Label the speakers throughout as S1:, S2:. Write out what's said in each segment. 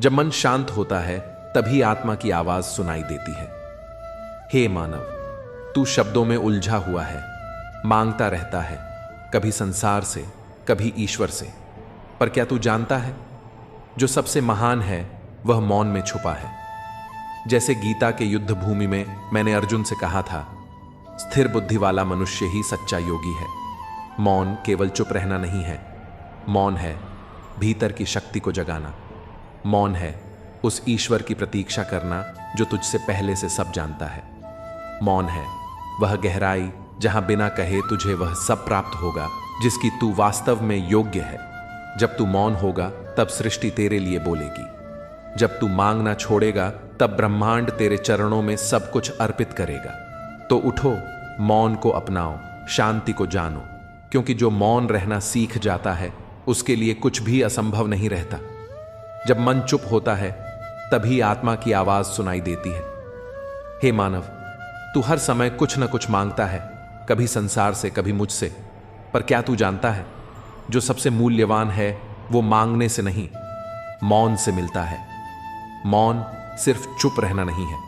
S1: जब मन शांत होता है तभी आत्मा की आवाज सुनाई देती है। हे मानव, तू शब्दों में उलझा हुआ है, मांगता रहता है, कभी संसार से, कभी ईश्वर से। पर क्या तू जानता है, जो सबसे महान है वह मौन में छुपा है। जैसे गीता के युद्ध भूमि में मैंने अर्जुन से कहा था, स्थिर बुद्धि वाला मनुष्य ही सच्चा योगी है। मौन केवल चुप रहना नहीं है, मौन है भीतर की शक्ति को जगाना। मौन है उस ईश्वर की प्रतीक्षा करना जो तुझसे पहले से सब जानता है। मौन है वह गहराई जहां बिना कहे तुझे वह सब प्राप्त होगा जिसकी तू वास्तव में योग्य है। जब तू मौन होगा तब सृष्टि तेरे लिए बोलेगी। जब तू मांगना छोड़ेगा तब ब्रह्मांड तेरे चरणों में सब कुछ अर्पित करेगा। तो उठो, मौन को अपनाओ, शांति को जानो, क्योंकि जो मौन रहना सीख जाता है उसके लिए कुछ भी असंभव नहीं रहता। जब मन चुप होता है तभी आत्मा की आवाज सुनाई देती है। हे मानव, तू हर समय कुछ न कुछ मांगता है, कभी संसार से, कभी मुझसे। पर क्या तू जानता है, जो सबसे मूल्यवान है वो मांगने से नहीं, मौन से मिलता है। मौन सिर्फ चुप रहना नहीं है,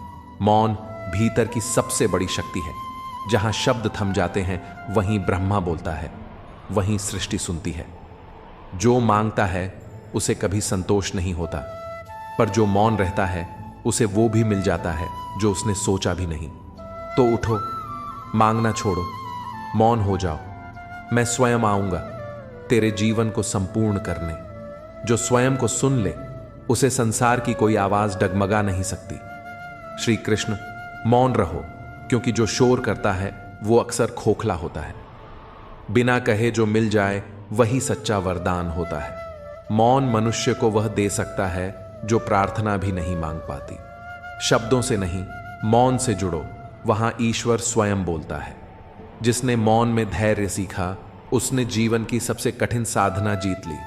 S1: मौन भीतर की सबसे बड़ी शक्ति है। जहां शब्द थम जाते हैं वहीं ब्रह्मा बोलता है, वहीं सृष्टि सुनती है। जो मांगता है उसे कभी संतोष नहीं होता, पर जो मौन रहता है उसे वो भी मिल जाता है जो उसने सोचा भी नहीं। तो उठो, मांगना छोड़ो, मौन हो जाओ। मैं स्वयं आऊंगा तेरे जीवन को संपूर्ण करने। जो स्वयं को सुन ले उसे संसार की कोई आवाज डगमगा नहीं सकती। श्री कृष्ण, मौन रहो, क्योंकि जो शोर करता है वो अक्सर खोखला होता है। बिना कहे जो मिल जाए वही सच्चा वरदान होता है। मौन मनुष्य को वह दे सकता है जो प्रार्थना भी नहीं मांग पाती। शब्दों से नहीं, मौन से जुड़ो, वहां ईश्वर स्वयं बोलता है। जिसने मौन में धैर्य सीखा उसने जीवन की सबसे कठिन साधना जीत ली।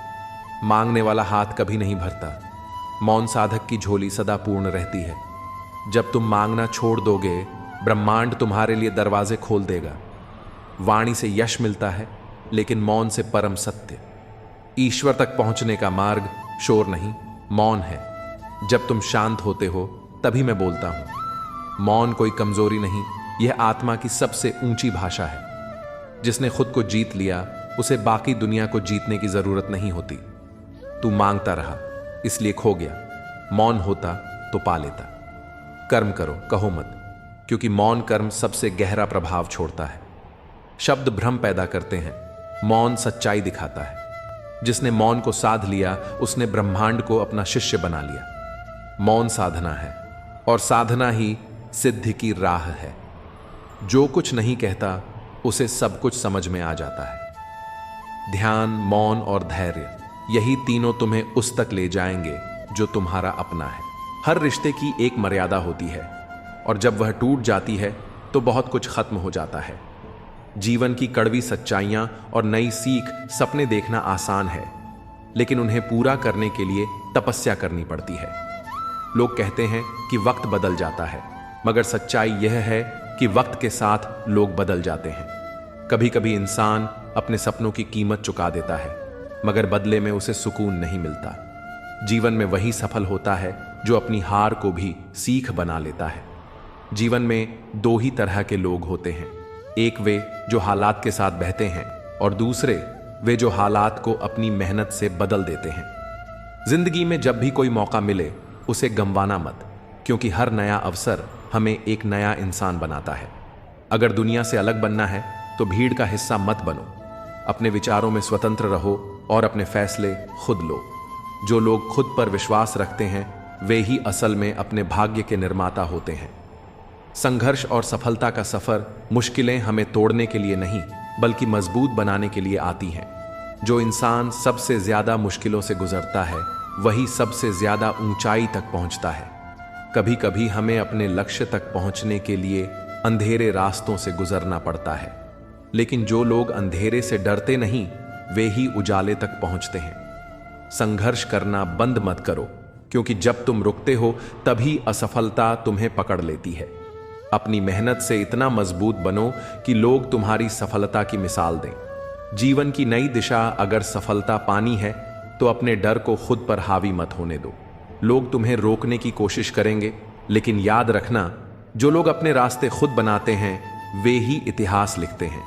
S1: मांगने वाला हाथ कभी नहीं भरता, मौन साधक की झोली सदा पूर्ण रहती है। जब तुम मांगना छोड़ दोगे, ब्रह्मांड तुम्हारे लिए दरवाजे खोल देगा। वाणी से यश मिलता है, लेकिन मौन से परम सत्य। ईश्वर तक पहुंचने का मार्ग शोर नहीं, मौन है। जब तुम शांत होते हो तभी मैं बोलता हूं। मौन कोई कमजोरी नहीं, यह आत्मा की सबसे ऊंची भाषा है। जिसने खुद को जीत लिया उसे बाकी दुनिया को जीतने की जरूरत नहीं होती। तू मांगता रहा इसलिए खो गया, मौन होता तो पा लेता। कर्म करो, कहो मत, क्योंकि मौन कर्म सबसे गहरा प्रभाव छोड़ता है। शब्द भ्रम पैदा करते हैं, मौन सच्चाई दिखाता है। जिसने मौन को साध लिया उसने ब्रह्मांड को अपना शिष्य बना लिया। मौन साधना है और साधना ही सिद्धि की राह है। जो कुछ नहीं कहता उसे सब कुछ समझ में आ जाता है। ध्यान, मौन और धैर्य, यही तीनों तुम्हें उस तक ले जाएंगे जो तुम्हारा अपना है। हर रिश्ते की एक मर्यादा होती है और जब वह टूट जाती है तो बहुत कुछ खत्म हो जाता है। जीवन की कड़वी सच्चाइयां और नई सीख, सपने देखना आसान है, लेकिन उन्हें पूरा करने के लिए तपस्या करनी पड़ती है। लोग कहते हैं कि वक्त बदल जाता है, मगर सच्चाई यह है कि वक्त के साथ लोग बदल जाते हैं। कभी कभी इंसान अपने सपनों की कीमत चुका देता है, मगर बदले में उसे सुकून नहीं मिलता। जीवन में वही सफल होता है जो अपनी हार को भी सीख बना लेता है। जीवन में दो ही तरह के लोग होते हैं, एक वे जो हालात के साथ बहते हैं और दूसरे वे जो हालात को अपनी मेहनत से बदल देते हैं। जिंदगी में जब भी कोई मौका मिले उसे गंवाना मत, क्योंकि हर नया अवसर हमें एक नया इंसान बनाता है। अगर दुनिया से अलग बनना है तो भीड़ का हिस्सा मत बनो। अपने विचारों में स्वतंत्र रहो और अपने फैसले खुद लो। जो लोग खुद पर विश्वास रखते हैं वे ही असल में अपने भाग्य के निर्माता होते हैं। संघर्ष और सफलता का सफर मुश्किलें हमें तोड़ने के लिए नहीं बल्कि मजबूत बनाने के लिए आती हैं। जो इंसान सबसे ज्यादा मुश्किलों से गुजरता है वही सबसे ज्यादा ऊंचाई तक पहुंचता है। कभी कभी हमें अपने लक्ष्य तक पहुंचने के लिए अंधेरे रास्तों से गुजरना पड़ता है, लेकिन जो लोग अंधेरे से डरते नहीं वे ही उजाले तक पहुंचते हैं। संघर्ष करना बंद मत करो, क्योंकि जब तुम रुकते हो तभी असफलता तुम्हें पकड़ लेती है। अपनी मेहनत से इतना मजबूत बनो कि लोग तुम्हारी सफलता की मिसाल दें। जीवन की नई दिशा अगर सफलता पानी है तो अपने डर को खुद पर हावी मत होने दो। लोग तुम्हें रोकने की कोशिश करेंगे, लेकिन याद रखना, जो लोग अपने रास्ते खुद बनाते हैं वे ही इतिहास लिखते हैं।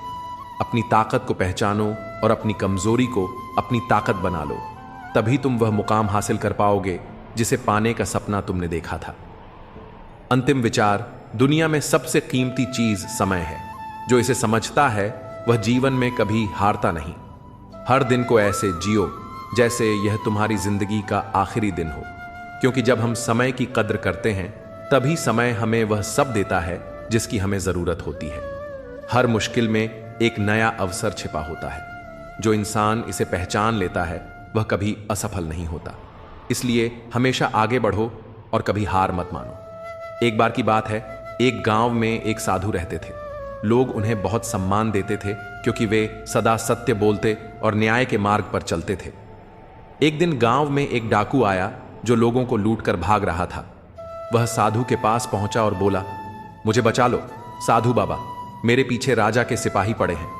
S1: अपनी ताकत को पहचानो और अपनी कमजोरी को अपनी ताकत बना लो, तभी तुम वह मुकाम हासिल कर पाओगे जिसे पाने का सपना तुमने देखा था। अंतिम विचार, दुनिया में सबसे कीमती चीज समय है। जो इसे समझता है वह जीवन में कभी हारता नहीं। हर दिन को ऐसे जियो जैसे यह तुम्हारी जिंदगी का आखिरी दिन हो, क्योंकि जब हम समय की कद्र करते हैं तभी समय हमें वह सब देता है जिसकी हमें जरूरत होती है। हर मुश्किल में एक नया अवसर छिपा होता है। जो इंसान इसे पहचान लेता है वह कभी असफल नहीं होता। इसलिए हमेशा आगे बढ़ो और कभी हार मत मानो। एक बार की बात है, एक गांव में एक साधु रहते थे। लोग उन्हें बहुत सम्मान देते थे क्योंकि वे सदा सत्य बोलते और न्याय के मार्ग पर चलते थे। एक दिन गांव में एक डाकू आया जो लोगों को लूटकर भाग रहा था। वह साधु के पास पहुंचा और बोला, मुझे बचा लो साधु बाबा, मेरे पीछे राजा के सिपाही पड़े हैं।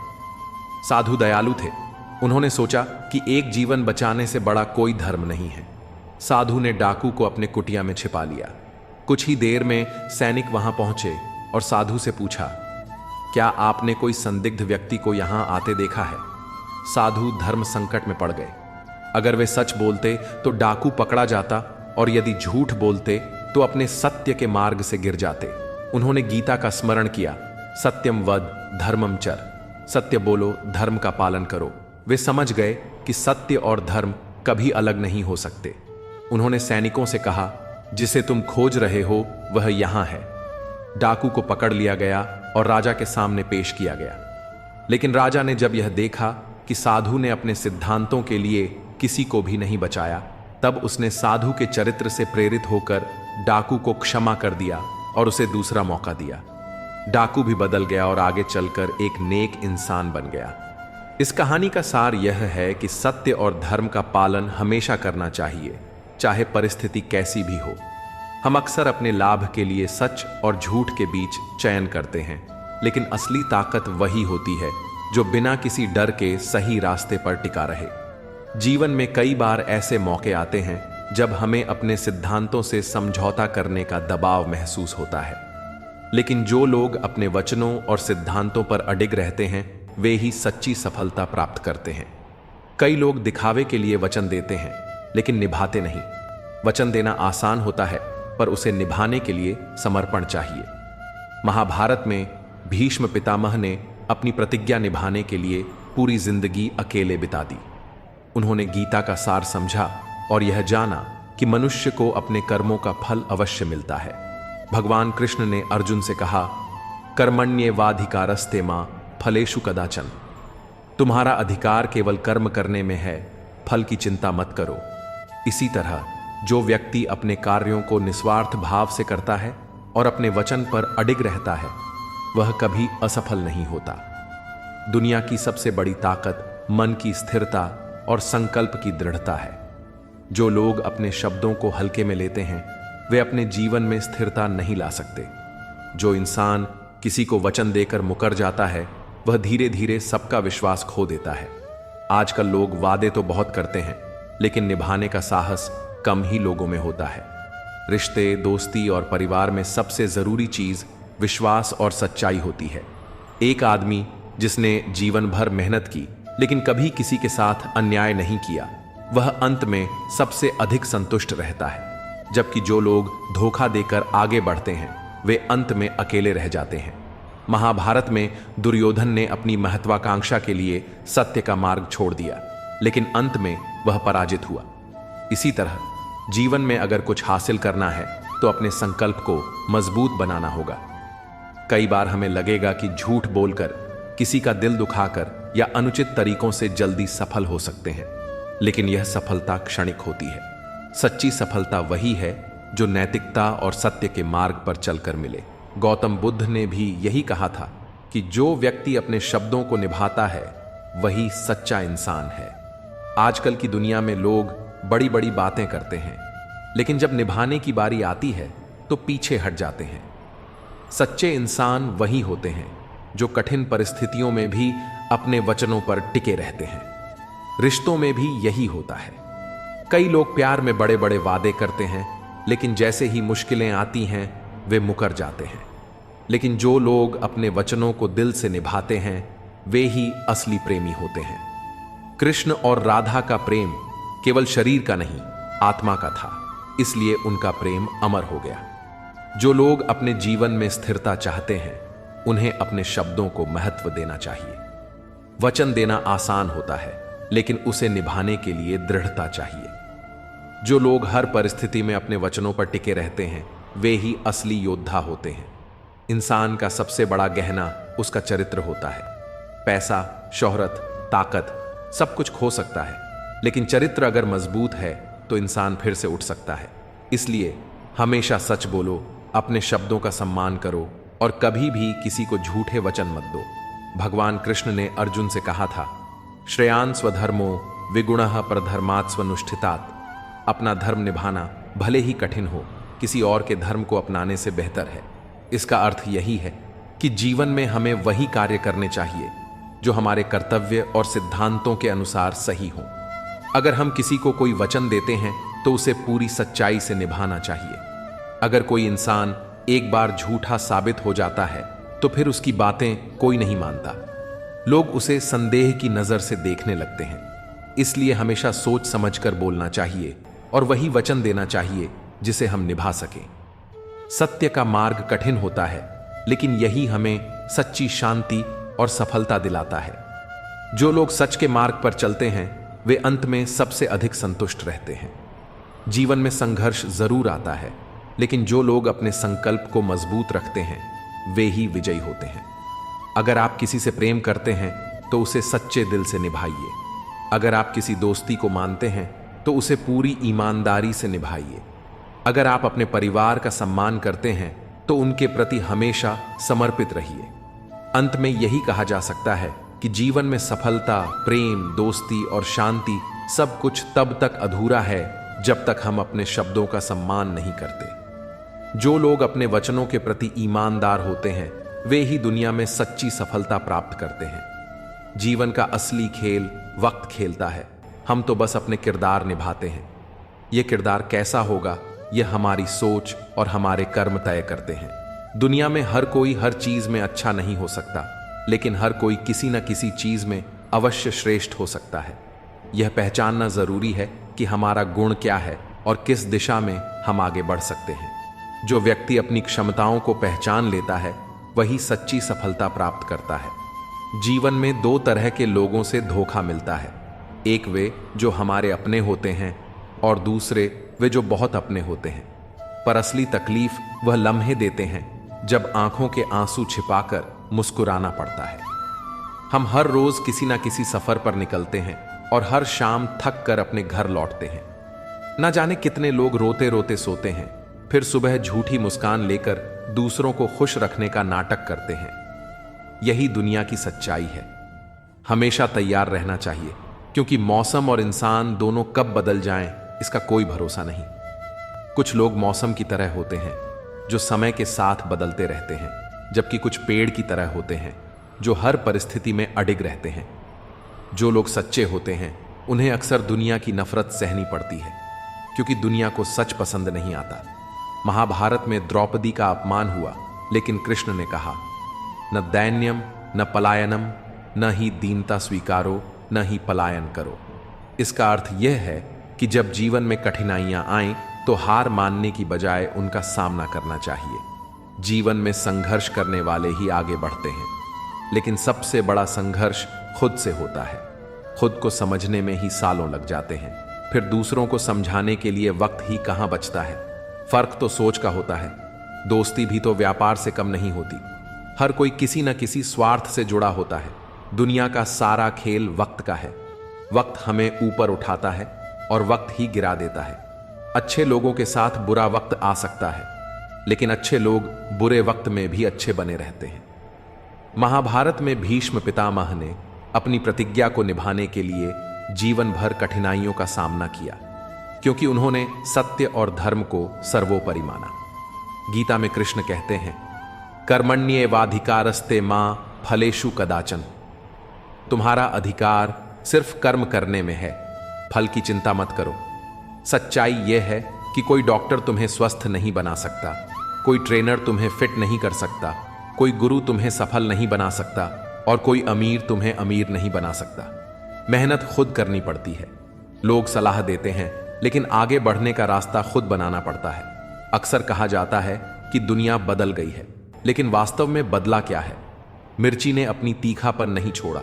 S1: साधु दयालु थे। उन्होंने सोचा कि एक जीवन बचाने से बड़ा कोई धर्म नहीं है। साधु ने डाकू को अपने कुटिया में छिपा लिया। कुछ ही देर में सैनिक वहां पहुंचे और साधु से पूछा, क्या आपने कोई संदिग्ध व्यक्ति को यहां आते देखा है? साधु धर्म संकट में पड़ गए। अगर वे सच बोलते तो डाकू पकड़ा जाता, और यदि झूठ बोलते तो अपने सत्य के मार्ग से गिर जाते। उन्होंने गीता का स्मरण किया, सत्यम वद धर्मम चर, सत्य बोलो, धर्म का पालन करो। वे समझ गए कि सत्य और धर्म कभी अलग नहीं हो सकते। उन्होंने सैनिकों से कहा, जिसे तुम खोज रहे हो वह यहां है। डाकू को पकड़ लिया गया और राजा के सामने पेश किया गया। लेकिन राजा ने जब यह देखा कि साधु ने अपने सिद्धांतों के लिए किसी को भी नहीं बचाया, तब उसने साधु के चरित्र से प्रेरित होकर डाकू को क्षमा कर दिया और उसे दूसरा मौका दिया। डाकू भी बदल गया और आगे चलकर एक नेक इंसान बन गया। इस कहानी का सार यह है कि सत्य और धर्म का पालन हमेशा करना चाहिए, चाहे परिस्थिति कैसी भी हो। हम अक्सर अपने लाभ के लिए सच और झूठ के बीच चयन करते हैं, लेकिन असली ताकत वही होती है जो बिना किसी डर के सही रास्ते पर टिका रहे। जीवन में कई बार ऐसे मौके आते हैं जब हमें अपने सिद्धांतों से समझौता करने का दबाव महसूस होता है, लेकिन जो लोग अपने वचनों और सिद्धांतों पर अडिग रहते हैं वे ही सच्ची सफलता प्राप्त करते हैं। कई लोग दिखावे के लिए वचन देते हैं लेकिन निभाते नहीं। वचन देना आसान होता है, पर उसे निभाने के लिए समर्पण चाहिए। महाभारत में भीष्म पितामह ने अपनी प्रतिज्ञा निभाने के लिए पूरी जिंदगी अकेले बिता दी। उन्होंने गीता का सार समझा और यह जाना कि मनुष्य को अपने कर्मों का फल अवश्य मिलता है। भगवान कृष्ण ने अर्जुन से कहा, कर्मण्येवाधिकारस्ते मां फलेषु कदाचन। तुम्हारा अधिकार केवल कर्म करने में है, फल की चिंता मत करो। इसी तरह जो व्यक्ति अपने कार्यों को निस्वार्थ भाव से करता है और अपने वचन पर अडिग रहता है वह कभी असफल नहीं होता। दुनिया की सबसे बड़ी ताकत मन की स्थिरता और संकल्प की दृढ़ता है। जो लोग अपने शब्दों को हल्के में लेते हैं वे अपने जीवन में स्थिरता नहीं ला सकते। जो इंसान किसी को वचन देकर मुकर जाता है वह धीरे धीरे सबका विश्वास खो देता है। आजकल लोग वादे तो बहुत करते हैं लेकिन निभाने का साहस कम ही लोगों में होता है। रिश्ते, दोस्ती और परिवार में सबसे जरूरी चीज विश्वास और सच्चाई होती है। एक आदमी जिसने जीवन भर मेहनत की लेकिन कभी किसी के साथ अन्याय नहीं किया वह अंत में सबसे अधिक संतुष्ट रहता है, जबकि जो लोग धोखा देकर आगे बढ़ते हैं वे अंत में अकेले रह जाते हैं। महाभारत में दुर्योधन ने अपनी महत्वाकांक्षा के लिए सत्य का मार्ग छोड़ दिया लेकिन अंत में वह पराजित हुआ। इसी तरह जीवन में अगर कुछ हासिल करना है तो अपने संकल्प को मजबूत बनाना होगा। कई बार हमें लगेगा कि झूठ बोलकर, किसी का दिल दुखाकर या अनुचित तरीकों से जल्दी सफल हो सकते हैं, लेकिन यह सफलता क्षणिक होती है। सच्ची सफलता वही है जो नैतिकता और सत्य के मार्ग पर चलकर मिले। गौतम बुद्ध ने भी यही कहा था कि जो व्यक्ति अपने शब्दों को निभाता है वही सच्चा इंसान है। आजकल की दुनिया में लोग बड़ी बड़ी बातें करते हैं लेकिन जब निभाने की बारी आती है तो पीछे हट जाते हैं। सच्चे इंसान वही होते हैं जो कठिन परिस्थितियों में भी अपने वचनों पर टिके रहते हैं। रिश्तों में भी यही होता है। कई लोग प्यार में बड़े बड़े वादे करते हैं, लेकिन जैसे ही मुश्किलें आती हैं वे मुकर जाते हैं। लेकिन जो लोग अपने वचनों को दिल से निभाते हैं वे ही असली प्रेमी होते हैं। कृष्ण और राधा का प्रेम केवल शरीर का नहीं, आत्मा का था, इसलिए उनका प्रेम अमर हो गया। जो लोग अपने जीवन में स्थिरता चाहते हैं उन्हें अपने शब्दों को महत्व देना चाहिए। वचन देना आसान होता है, लेकिन उसे निभाने के लिए दृढ़ता चाहिए। जो लोग हर परिस्थिति में अपने वचनों पर टिके रहते हैं वे ही असली योद्धा होते हैं। इंसान का सबसे बड़ा गहना उसका चरित्र होता है। पैसा, शोहरत, ताकत सब कुछ खो सकता है, लेकिन चरित्र अगर मजबूत है तो इंसान फिर से उठ सकता है। इसलिए हमेशा सच बोलो, अपने शब्दों का सम्मान करो और कभी भी किसी को झूठे वचन मत दो। भगवान कृष्ण ने अर्जुन से कहा था, श्रेयान स्वधर्मो विगुणः परधर्मात् स्वनुष्ठितात्। अपना धर्म निभाना भले ही कठिन हो, किसी और के धर्म को अपनाने से बेहतर है। इसका अर्थ यही है कि जीवन में हमें वही कार्य करने चाहिए जो हमारे कर्तव्य और सिद्धांतों के अनुसार सही हो। अगर हम किसी को कोई वचन देते हैं तो उसे पूरी सच्चाई से निभाना चाहिए। अगर कोई इंसान एक बार झूठा साबित हो जाता है तो फिर उसकी बातें कोई नहीं मानता। लोग उसे संदेह की नजर से देखने लगते हैं। इसलिए हमेशा सोच समझकर बोलना चाहिए और वही वचन देना चाहिए जिसे हम निभा सकें। सत्य का मार्ग कठिन होता है, लेकिन यही हमें सच्ची शांति और सफलता दिलाता है। जो लोग सच के मार्ग पर चलते हैं वे अंत में सबसे अधिक संतुष्ट रहते हैं। जीवन में संघर्ष जरूर आता है, लेकिन जो लोग अपने संकल्प को मजबूत रखते हैं वे ही विजयी होते हैं। अगर आप किसी से प्रेम करते हैं तो उसे सच्चे दिल से निभाइए। अगर आप किसी दोस्ती को मानते हैं तो उसे पूरी ईमानदारी से निभाइए। अगर आप अपने परिवार का सम्मान करते हैं तो उनके प्रति हमेशा समर्पित रहिए। अंत में यही कहा जा सकता है कि जीवन में सफलता, प्रेम, दोस्ती और शांति सब कुछ तब तक अधूरा है जब तक हम अपने शब्दों का सम्मान नहीं करते। जो लोग अपने वचनों के प्रति ईमानदार होते हैं वे ही दुनिया में सच्ची सफलता प्राप्त करते हैं। जीवन का असली खेल वक्त खेलता है, हम तो बस अपने किरदार निभाते हैं। यह किरदार कैसा होगा यह हमारी सोच और हमारे कर्म तय करते हैं। दुनिया में हर कोई हर चीज में अच्छा नहीं हो सकता, लेकिन हर कोई किसी न किसी चीज में अवश्य श्रेष्ठ हो सकता है। यह पहचानना जरूरी है कि हमारा गुण क्या है और किस दिशा में हम आगे बढ़ सकते हैं। जो व्यक्ति अपनी क्षमताओं को पहचान लेता है वही सच्ची सफलता प्राप्त करता है। जीवन में दो तरह के लोगों से धोखा मिलता है, एक वे जो हमारे अपने होते हैं और दूसरे वे जो बहुत अपने होते हैं। पर असली तकलीफ वह लम्हे देते हैं जब आंखों के आंसू छिपाकर मुस्कुराना पड़ता है। हम हर रोज किसी ना किसी सफर पर निकलते हैं और हर शाम थक कर अपने घर लौटते हैं। ना जाने कितने लोग रोते रोते सोते हैं, फिर सुबह झूठी मुस्कान लेकर दूसरों को खुश रखने का नाटक करते हैं। यही दुनिया की सच्चाई है। हमेशा तैयार रहना चाहिए, क्योंकि मौसम और इंसान दोनों कब बदल जाएं इसका कोई भरोसा नहीं। कुछ लोग मौसम की तरह होते हैं जो समय के साथ बदलते रहते हैं, जबकि कुछ पेड़ की तरह होते हैं जो हर परिस्थिति में अडिग रहते हैं। जो लोग सच्चे होते हैं उन्हें अक्सर दुनिया की नफरत सहनी पड़ती है, क्योंकि दुनिया को सच पसंद नहीं आता। महाभारत में द्रौपदी का अपमान हुआ, लेकिन कृष्ण ने कहा, न दैन्यम न पलायनम, न ही दीनता स्वीकारो, न ही पलायन करो। इसका अर्थ यह है कि जब जीवन में कठिनाइयां आएं तो हार मानने की बजाय उनका सामना करना चाहिए। जीवन में संघर्ष करने वाले ही आगे बढ़ते हैं, लेकिन सबसे बड़ा संघर्ष खुद से होता है। खुद को समझने में ही सालों लग जाते हैं, फिर दूसरों को समझाने के लिए वक्त ही कहां बचता है। फर्क तो सोच का होता है। दोस्ती भी तो व्यापार से कम नहीं होती। हर कोई किसी न किसी स्वार्थ से जुड़ा होता है। दुनिया का सारा खेल वक्त का है। वक्त हमें ऊपर उठाता है और वक्त ही गिरा देता है। अच्छे लोगों के साथ बुरा वक्त आ सकता है, लेकिन अच्छे लोग बुरे वक्त में भी अच्छे बने रहते हैं। महाभारत में भीष्म पितामह ने अपनी प्रतिज्ञा को निभाने के लिए जीवन भर कठिनाइयों का सामना किया, क्योंकि उन्होंने सत्य और धर्म को सर्वोपरि माना। गीता में कृष्ण कहते हैं, कर्मण्येवाधिकारस्ते मां फलेषु कदाचन। तुम्हारा अधिकार सिर्फ कर्म करने में है, फल की चिंता मत करो। सच्चाई यह है कि कोई डॉक्टर तुम्हें स्वस्थ नहीं बना सकता, कोई ट्रेनर तुम्हें फिट नहीं कर सकता, कोई गुरु तुम्हें सफल नहीं बना सकता और कोई अमीर तुम्हें अमीर नहीं बना सकता। मेहनत खुद करनी पड़ती है। लोग सलाह देते हैं, लेकिन आगे बढ़ने का रास्ता खुद बनाना पड़ता है। अक्सर कहा जाता है कि दुनिया बदल गई है, लेकिन वास्तव में बदला क्या है? मिर्ची ने अपनी तीखापन नहीं छोड़ा,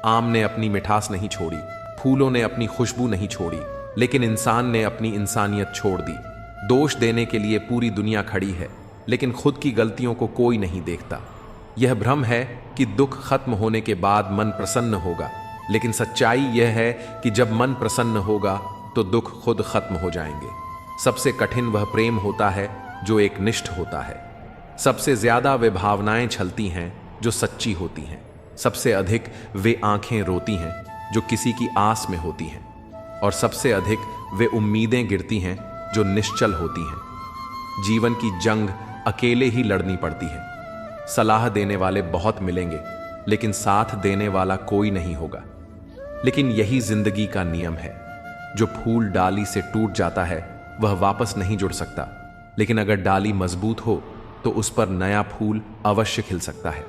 S1: आम ने अपनी मिठास नहीं छोड़ी, फूलों ने अपनी खुशबू नहीं छोड़ी, लेकिन इंसान ने अपनी इंसानियत छोड़ दी। दोष देने के लिए पूरी दुनिया खड़ी है, लेकिन खुद की गलतियों को कोई नहीं देखता। यह भ्रम है कि दुख खत्म होने के बाद मन प्रसन्न होगा, लेकिन सच्चाई यह है कि जब मन प्रसन्न होगा तो दुख खुद खत्म हो जाएंगे। सबसे कठिन वह प्रेम होता है जो एक निष्ठ होता है। सबसे ज्यादा वे भावनाएं छलती हैं जो सच्ची होती हैं। सबसे अधिक वे आंखें रोती हैं जो किसी की आस में होती हैं, और सबसे अधिक वे उम्मीदें गिरती हैं जो निश्चल होती हैं। जीवन की जंग अकेले ही लड़नी पड़ती है। सलाह देने वाले बहुत मिलेंगे, लेकिन साथ देने वाला कोई नहीं होगा। लेकिन यही जिंदगी का नियम है। जो फूल डाली से टूट जाता है वह वापस नहीं जुड़ सकता, लेकिन अगर डाली मजबूत हो तो उस पर नया फूल अवश्य खिल सकता है।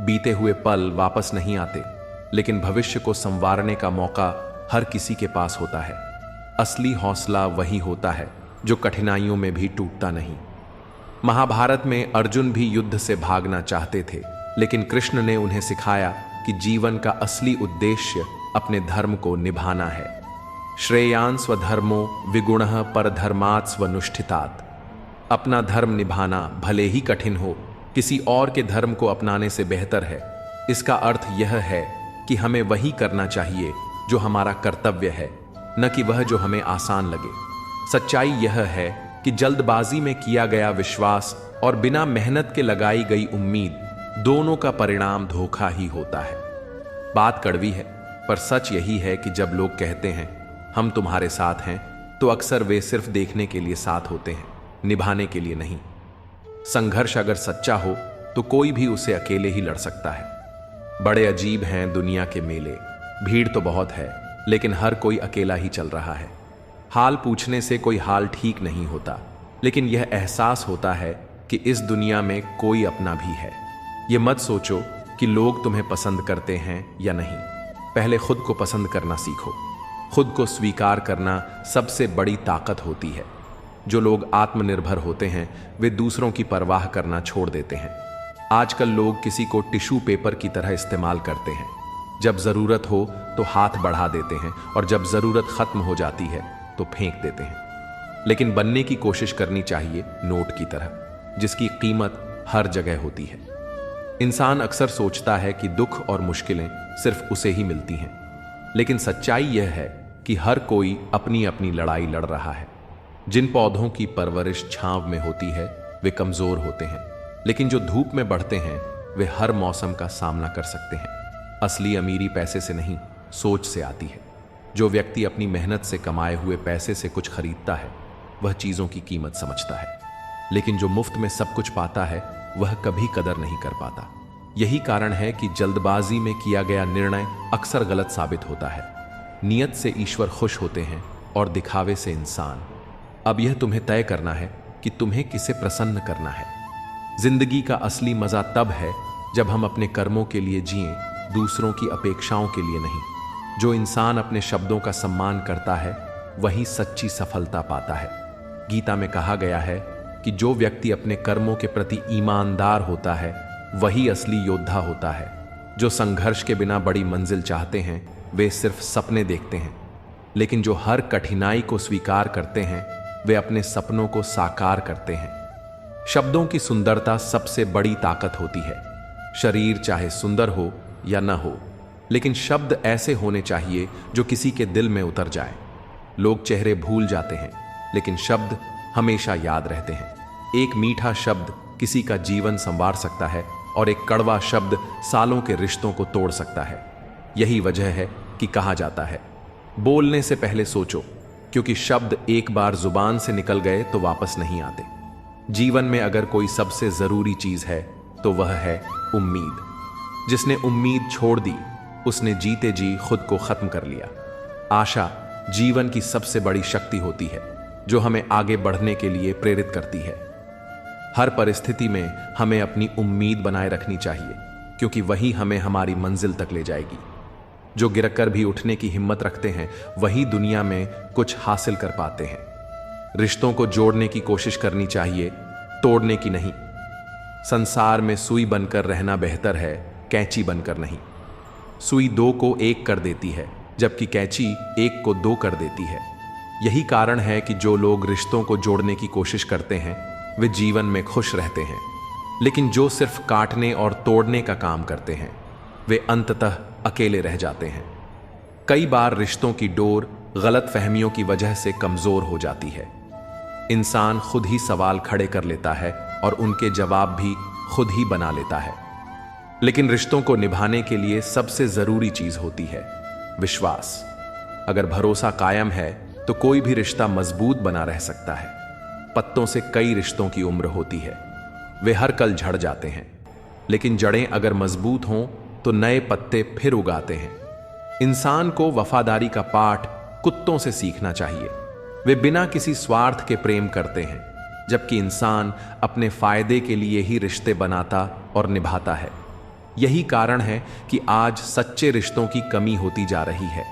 S1: बीते हुए पल वापस नहीं आते, लेकिन भविष्य को संवारने का मौका हर किसी के पास होता है। असली हौसला वही होता है जो कठिनाइयों में भी टूटता नहीं। महाभारत में अर्जुन भी युद्ध से भागना चाहते थे, लेकिन कृष्ण ने उन्हें सिखाया कि जीवन का असली उद्देश्य अपने धर्म को निभाना है। श्रेयान स्वधर्मो विगुणः परधर्मात् स्वनुष्ठितात्। अपना धर्म निभाना भले ही कठिन हो, किसी और के धर्म को अपनाने से बेहतर है। इसका अर्थ यह है कि हमें वही करना चाहिए जो हमारा कर्तव्य है, न कि वह जो हमें आसान लगे। सच्चाई यह है कि जल्दबाजी में किया गया विश्वास और बिना मेहनत के लगाई गई उम्मीद, दोनों का परिणाम धोखा ही होता है। बात कड़वी है, पर सच यही है कि जब लोग कहते हैं हम तुम्हारे साथ हैं, तो अक्सर वे सिर्फ देखने के लिए साथ होते हैं, निभाने के लिए नहीं। संघर्ष अगर सच्चा हो तो कोई भी उसे अकेले ही लड़ सकता है। बड़े अजीब हैं दुनिया के मेले। भीड़ तो बहुत है, लेकिन हर कोई अकेला ही चल रहा है। हाल पूछने से कोई हाल ठीक नहीं होता, लेकिन यह एहसास होता है कि इस दुनिया में कोई अपना भी है। यह मत सोचो कि लोग तुम्हें पसंद करते हैं या नहीं। पहले खुद को पसंद करना सीखो। खुद को स्वीकार करना सबसे बड़ी ताकत होती है। जो लोग आत्मनिर्भर होते हैं वे दूसरों की परवाह करना छोड़ देते हैं। आजकल लोग किसी को टिश्यू पेपर की तरह इस्तेमाल करते हैं। जब जरूरत हो तो हाथ बढ़ा देते हैं, और जब जरूरत खत्म हो जाती है तो फेंक देते हैं। लेकिन बनने की कोशिश करनी चाहिए नोट की तरह, जिसकी कीमत हर जगह होती है। इंसान अक्सर सोचता है कि दुख और मुश्किलें सिर्फ उसे ही मिलती हैं, लेकिन सच्चाई यह है कि हर कोई अपनी अपनी लड़ाई लड़ रहा है। जिन पौधों की परवरिश छांव में होती है वे कमजोर होते हैं, लेकिन जो धूप में बढ़ते हैं वे हर मौसम का सामना कर सकते हैं। असली अमीरी पैसे से नहीं, सोच से आती है। जो व्यक्ति अपनी मेहनत से कमाए हुए पैसे से कुछ खरीदता है वह चीजों की कीमत समझता है, लेकिन जो मुफ्त में सब कुछ पाता है वह कभी कदर नहीं कर पाता। यही कारण है कि जल्दबाजी में किया गया निर्णय अक्सर गलत साबित होता है। नियत से ईश्वर खुश होते हैं और दिखावे से इंसान। अब यह तुम्हें तय करना है कि तुम्हें किसे प्रसन्न करना है। जिंदगी का असली मजा तब है जब हम अपने कर्मों के लिए जिएं, दूसरों की अपेक्षाओं के लिए नहीं। जो इंसान अपने शब्दों का सम्मान करता है वही सच्ची सफलता पाता है। गीता में कहा गया है कि जो व्यक्ति अपने कर्मों के प्रति ईमानदार होता है वही असली योद्धा होता है। जो संघर्ष के बिना बड़ी मंजिल चाहते हैं वे सिर्फ सपने देखते हैं, लेकिन जो हर कठिनाई को स्वीकार करते हैं वे अपने सपनों को साकार करते हैं। शब्दों की सुंदरता सबसे बड़ी ताकत होती है। शरीर चाहे सुंदर हो या न हो, लेकिन शब्द ऐसे होने चाहिए जो किसी के दिल में उतर जाए। लोग चेहरे भूल जाते हैं, लेकिन शब्द हमेशा याद रहते हैं। एक मीठा शब्द किसी का जीवन संवार सकता है और एक कड़वा शब्द सालों के रिश्तों को तोड़ सकता है। यही वजह है कि कहा जाता है बोलने से पहले सोचो, क्योंकि शब्द एक बार जुबान से निकल गए तो वापस नहीं आते। जीवन में अगर कोई सबसे जरूरी चीज है तो वह है उम्मीद। जिसने उम्मीद छोड़ दी उसने जीते जी खुद को खत्म कर लिया। आशा जीवन की सबसे बड़ी शक्ति होती है, जो हमें आगे बढ़ने के लिए प्रेरित करती है। हर परिस्थिति में हमें अपनी उम्मीद बनाए रखनी चाहिए, क्योंकि वही हमें हमारी मंजिल तक ले जाएगी। जो गिरकर भी उठने की हिम्मत रखते हैं, वही दुनिया में कुछ हासिल कर पाते हैं। रिश्तों को जोड़ने की कोशिश करनी चाहिए, तोड़ने की नहीं। संसार में सुई बनकर रहना बेहतर है, कैंची बनकर नहीं। सुई दो को एक कर देती है, जबकि कैंची एक को दो कर देती है। यही कारण है कि जो लोग रिश्तों को जोड़ने की कोशिश करते हैं, वे जीवन में खुश रहते हैं। लेकिन जो सिर्फ काटने और तोड़ने का काम करते हैं, वे अंततः अकेले रह जाते हैं। कई बार रिश्तों की डोर गलत फहमियों की वजह से कमजोर हो जाती है। इंसान खुद ही सवाल खड़े कर लेता है और उनके जवाब भी खुद ही बना लेता है। लेकिन रिश्तों को निभाने के लिए सबसे जरूरी चीज होती है विश्वास। अगर भरोसा कायम है तो कोई भी रिश्ता मजबूत बना रह सकता है। पत्तों से कई रिश्तों की उम्र होती है, वे हर कल झड़ जाते हैं। लेकिन जड़ें अगर मजबूत हों तो नए पत्ते फिर उगाते हैं। इंसान को वफादारी का पाठ कुत्तों से सीखना चाहिए। वे बिना किसी स्वार्थ के प्रेम करते हैं, जबकि इंसान अपने फायदे के लिए ही रिश्ते बनाता और निभाता है। यही कारण है कि आज सच्चे रिश्तों की कमी होती जा रही है।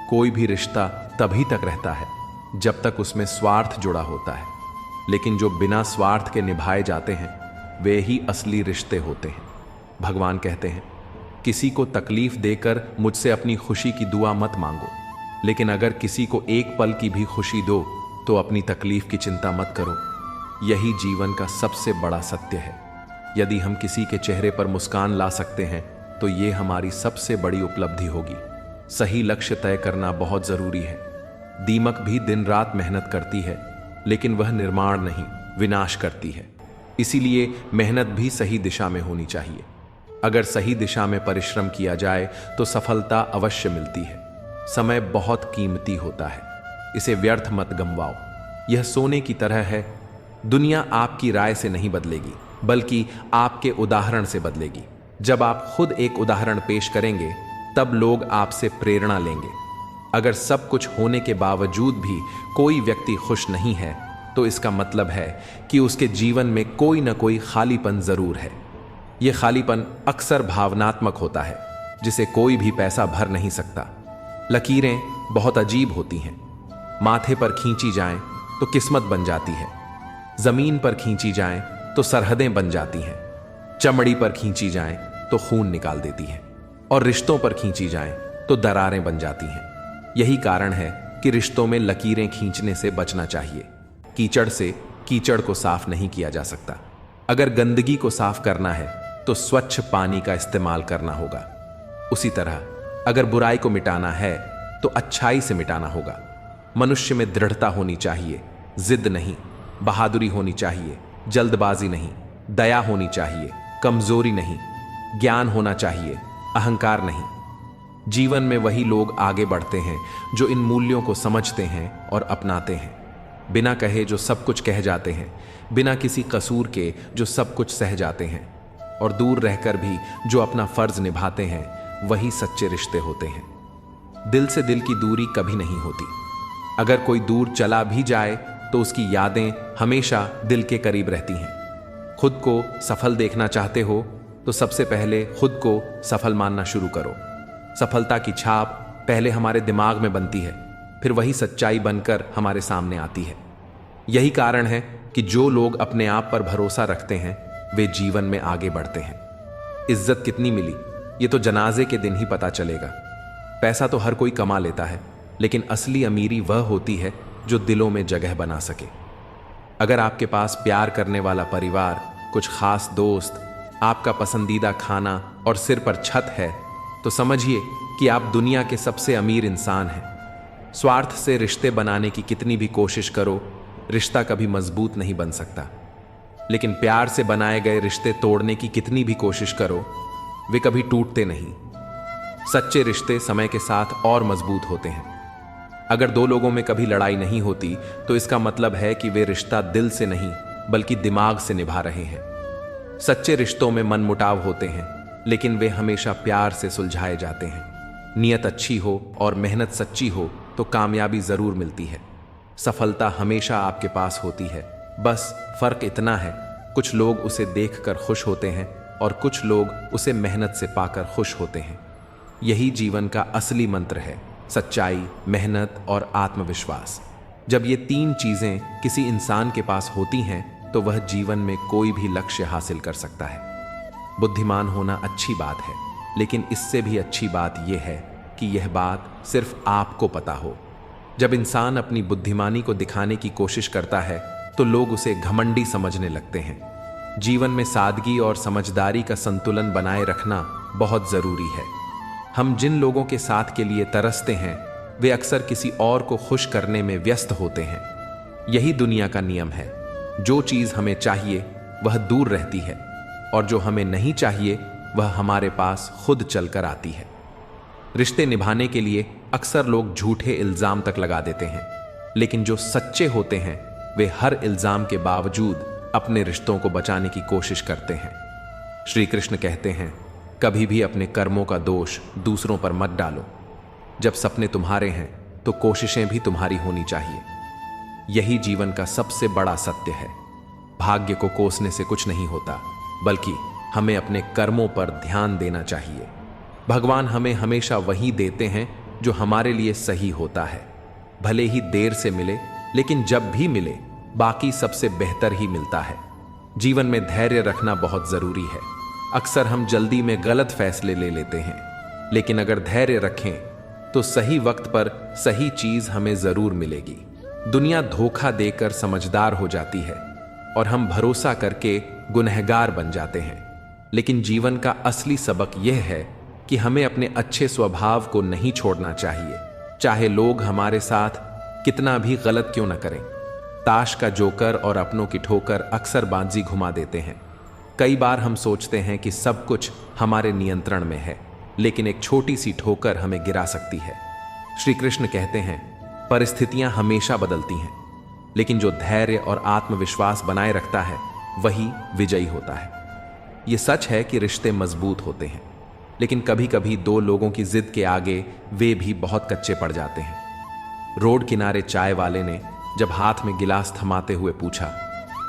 S1: कोई भी रिश्ता तभी तक रहता है जब तक उसमें स्वार्थ जुड़ा होता है, लेकिन जो बिना स्वार्थ के निभाए जाते हैं, वे ही असली रिश्ते होते हैं। भगवान कहते हैं, किसी को तकलीफ देकर मुझसे अपनी खुशी की दुआ मत मांगो, लेकिन अगर किसी को एक पल की भी खुशी दो तो अपनी तकलीफ की चिंता मत करो। यही जीवन का सबसे बड़ा सत्य है। यदि हम किसी के चेहरे पर मुस्कान ला सकते हैं तो ये हमारी सबसे बड़ी उपलब्धि होगी। सही लक्ष्य तय करना बहुत जरूरी है। दीमक भी दिन रात मेहनत करती है, लेकिन वह निर्माण नहीं, विनाश करती है। इसीलिए मेहनत भी सही दिशा में होनी चाहिए। अगर सही दिशा में परिश्रम किया जाए तो सफलता अवश्य मिलती है। समय बहुत कीमती होता है, इसे व्यर्थ मत गंवाओ। यह सोने की तरह है। दुनिया आपकी राय से नहीं बदलेगी, बल्कि आपके उदाहरण से बदलेगी। जब आप खुद एक उदाहरण पेश करेंगे, तब लोग आपसे प्रेरणा लेंगे। अगर सब कुछ होने के बावजूद भी कोई व्यक्ति खुश नहीं है, तो इसका मतलब है कि उसके जीवन में कोई ना कोई खालीपन जरूर है। यह खालीपन अक्सर भावनात्मक होता है, जिसे कोई भी पैसा भर नहीं सकता। लकीरें बहुत अजीब होती हैं। माथे पर खींची जाएं तो किस्मत बन जाती है, जमीन पर खींची जाएं तो सरहदें बन जाती हैं, चमड़ी पर खींची जाएं तो खून निकाल देती हैं, और रिश्तों पर खींची जाएं तो दरारें बन जाती हैं। यही कारण है कि रिश्तों में लकीरें खींचने से बचना चाहिए। कीचड़ से कीचड़ को साफ नहीं किया जा सकता। अगर गंदगी को साफ करना है तो स्वच्छ पानी का इस्तेमाल करना होगा। उसी तरह अगर बुराई को मिटाना है तो अच्छाई से मिटाना होगा। मनुष्य में दृढ़ता होनी चाहिए, जिद नहीं। बहादुरी होनी चाहिए, जल्दबाजी नहीं। दया होनी चाहिए, कमजोरी नहीं। ज्ञान होना चाहिए, अहंकार नहीं। जीवन में वही लोग आगे बढ़ते हैं जो इन मूल्यों को समझते हैं और अपनाते हैं। बिना कहे जो सब कुछ कह जाते हैं, बिना किसी कसूर के जो सब कुछ सह जाते हैं, और दूर रहकर भी जो अपना फर्ज निभाते हैं, वही सच्चे रिश्ते होते हैं। दिल से दिल की दूरी कभी नहीं होती। अगर कोई दूर चला भी जाए तो उसकी यादें हमेशा दिल के करीब रहती हैं। खुद को सफल देखना चाहते हो तो सबसे पहले खुद को सफल मानना शुरू करो। सफलता की छाप पहले हमारे दिमाग में बनती है, फिर वही सच्चाई बनकर हमारे सामने आती है। यही कारण है कि जो लोग अपने आप पर भरोसा रखते हैं, वे जीवन में आगे बढ़ते हैं। इज्जत कितनी मिली, ये तो जनाजे के दिन ही पता चलेगा। पैसा तो हर कोई कमा लेता है, लेकिन असली अमीरी वह होती है जो दिलों में जगह बना सके। अगर आपके पास प्यार करने वाला परिवार, कुछ खास दोस्त, आपका पसंदीदा खाना और सिर पर छत है, तो समझिए कि आप दुनिया के सबसे अमीर इंसान हैं। स्वार्थ से रिश्ते बनाने की कितनी भी कोशिश करो, रिश्ता कभी मजबूत नहीं बन सकता। लेकिन प्यार से बनाए गए रिश्ते तोड़ने की कितनी भी कोशिश करो, वे कभी टूटते नहीं। सच्चे रिश्ते समय के साथ और मजबूत होते हैं। अगर दो लोगों में कभी लड़ाई नहीं होती, तो इसका मतलब है कि वे रिश्ता दिल से नहीं बल्कि दिमाग से निभा रहे हैं। सच्चे रिश्तों में मनमुटाव होते हैं, लेकिन वे हमेशा प्यार से सुलझाए जाते हैं। नियत अच्छी हो और मेहनत सच्ची हो तो कामयाबी जरूर मिलती है। सफलता हमेशा आपके पास होती है, बस फर्क इतना है, कुछ लोग उसे देखकर खुश होते हैं और कुछ लोग उसे मेहनत से पाकर खुश होते हैं। यही जीवन का असली मंत्र है, सच्चाई, मेहनत और आत्मविश्वास। जब ये तीन चीजें किसी इंसान के पास होती हैं तो वह जीवन में कोई भी लक्ष्य हासिल कर सकता है। बुद्धिमान होना अच्छी बात है, लेकिन इससे भी अच्छी बात यह है कि यह बात सिर्फ आपको पता हो। जब इंसान अपनी बुद्धिमानी को दिखाने की कोशिश करता है तो लोग उसे घमंडी समझने लगते हैं। जीवन में सादगी और समझदारी का संतुलन बनाए रखना बहुत जरूरी है। हम जिन लोगों के साथ के लिए तरसते हैं वे अक्सर किसी और को खुश करने में व्यस्त होते हैं। यही दुनिया का नियम है, जो चीज हमें चाहिए वह दूर रहती है और जो हमें नहीं चाहिए वह हमारे पास खुद चलकर आती है। रिश्ते निभाने के लिए अक्सर लोग झूठे इल्जाम तक लगा देते हैं, लेकिन जो सच्चे होते हैं वे हर इल्जाम के बावजूद अपने रिश्तों को बचाने की कोशिश करते हैं। श्री कृष्ण कहते हैं, कभी भी अपने कर्मों का दोष दूसरों पर मत डालो। जब सपने तुम्हारे हैं तो कोशिशें भी तुम्हारी होनी चाहिए। यही जीवन का सबसे बड़ा सत्य है। भाग्य को कोसने से कुछ नहीं होता, बल्कि हमें अपने कर्मों पर ध्यान देना चाहिए। भगवान हमें हमेशा वही देते हैं जो हमारे लिए सही होता है। भले ही देर से मिले, लेकिन जब भी मिले बाकी सबसे बेहतर ही मिलता है। जीवन में धैर्य रखना बहुत जरूरी है। अक्सर हम जल्दी में गलत फैसले ले लेते हैं, लेकिन अगर धैर्य रखें तो सही वक्त पर सही चीज हमें जरूर मिलेगी। दुनिया धोखा देकर समझदार हो जाती है और हम भरोसा करके गुनहगार बन जाते हैं। लेकिन जीवन का असली सबक यह है कि हमें अपने अच्छे स्वभाव को नहीं छोड़ना चाहिए, चाहे लोग हमारे साथ कितना भी गलत क्यों न करें। ताश का जोकर और अपनों की ठोकर अक्सर बाजी घुमा देते हैं। कई बार हम सोचते हैं कि सब कुछ हमारे नियंत्रण में है, लेकिन एक छोटी सी ठोकर हमें गिरा सकती है। श्री कृष्ण कहते हैं, परिस्थितियां हमेशा बदलती हैं, लेकिन जो धैर्य और आत्मविश्वास बनाए रखता है वही विजयी होता है। ये सच है कि रिश्ते मजबूत होते हैं, लेकिन कभी कभी दो लोगों की जिद के आगे वे भी बहुत कच्चे पड़ जाते हैं। रोड किनारे चाय वाले ने जब हाथ में गिलास थमाते हुए पूछा,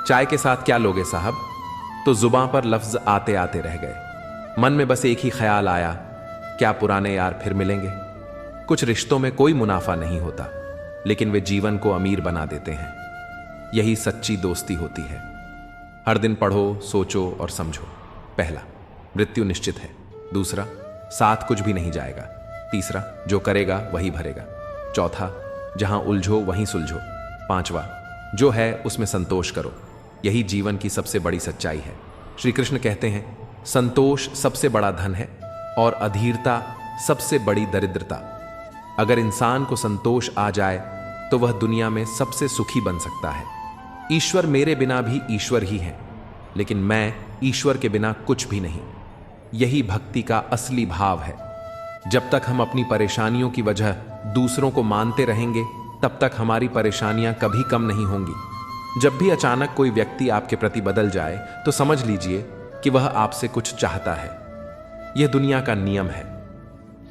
S1: चाय के साथ क्या लोगे साहब? तो जुबां पर लफ्ज आते आते रह गए। मन में बस एक ही ख्याल आया, क्या पुराने यार फिर मिलेंगे? कुछ रिश्तों में कोई मुनाफा नहीं होता, लेकिन वे जीवन को अमीर बना देते हैं। यही सच्ची दोस्ती होती है। हर दिन पढ़ो, सोचो और समझो। पहला, मृत्यु निश्चित है। दूसरा, साथ कुछ भी नहीं जाएगा। तीसरा, जो करेगा वही भरेगा। चौथा, जहां उलझो वहीं सुलझो। पांचवा, जो है उसमें संतोष करो। यही जीवन की सबसे बड़ी सच्चाई है। श्री कृष्ण कहते हैं, संतोष सबसे बड़ा धन है और अधीरता सबसे बड़ी दरिद्रता। अगर इंसान को संतोष आ जाए तो वह दुनिया में सबसे सुखी बन सकता है। ईश्वर मेरे बिना भी ईश्वर ही है, लेकिन मैं ईश्वर के बिना कुछ भी नहीं। यही भक्ति का असली भाव है। जब तक हम अपनी परेशानियों की वजह दूसरों को मानते रहेंगे, तब तक हमारी परेशानियां कभी कम नहीं होंगी। जब भी अचानक कोई व्यक्ति आपके प्रति बदल जाए तो समझ लीजिए कि वह आपसे कुछ चाहता है। यह दुनिया का नियम है।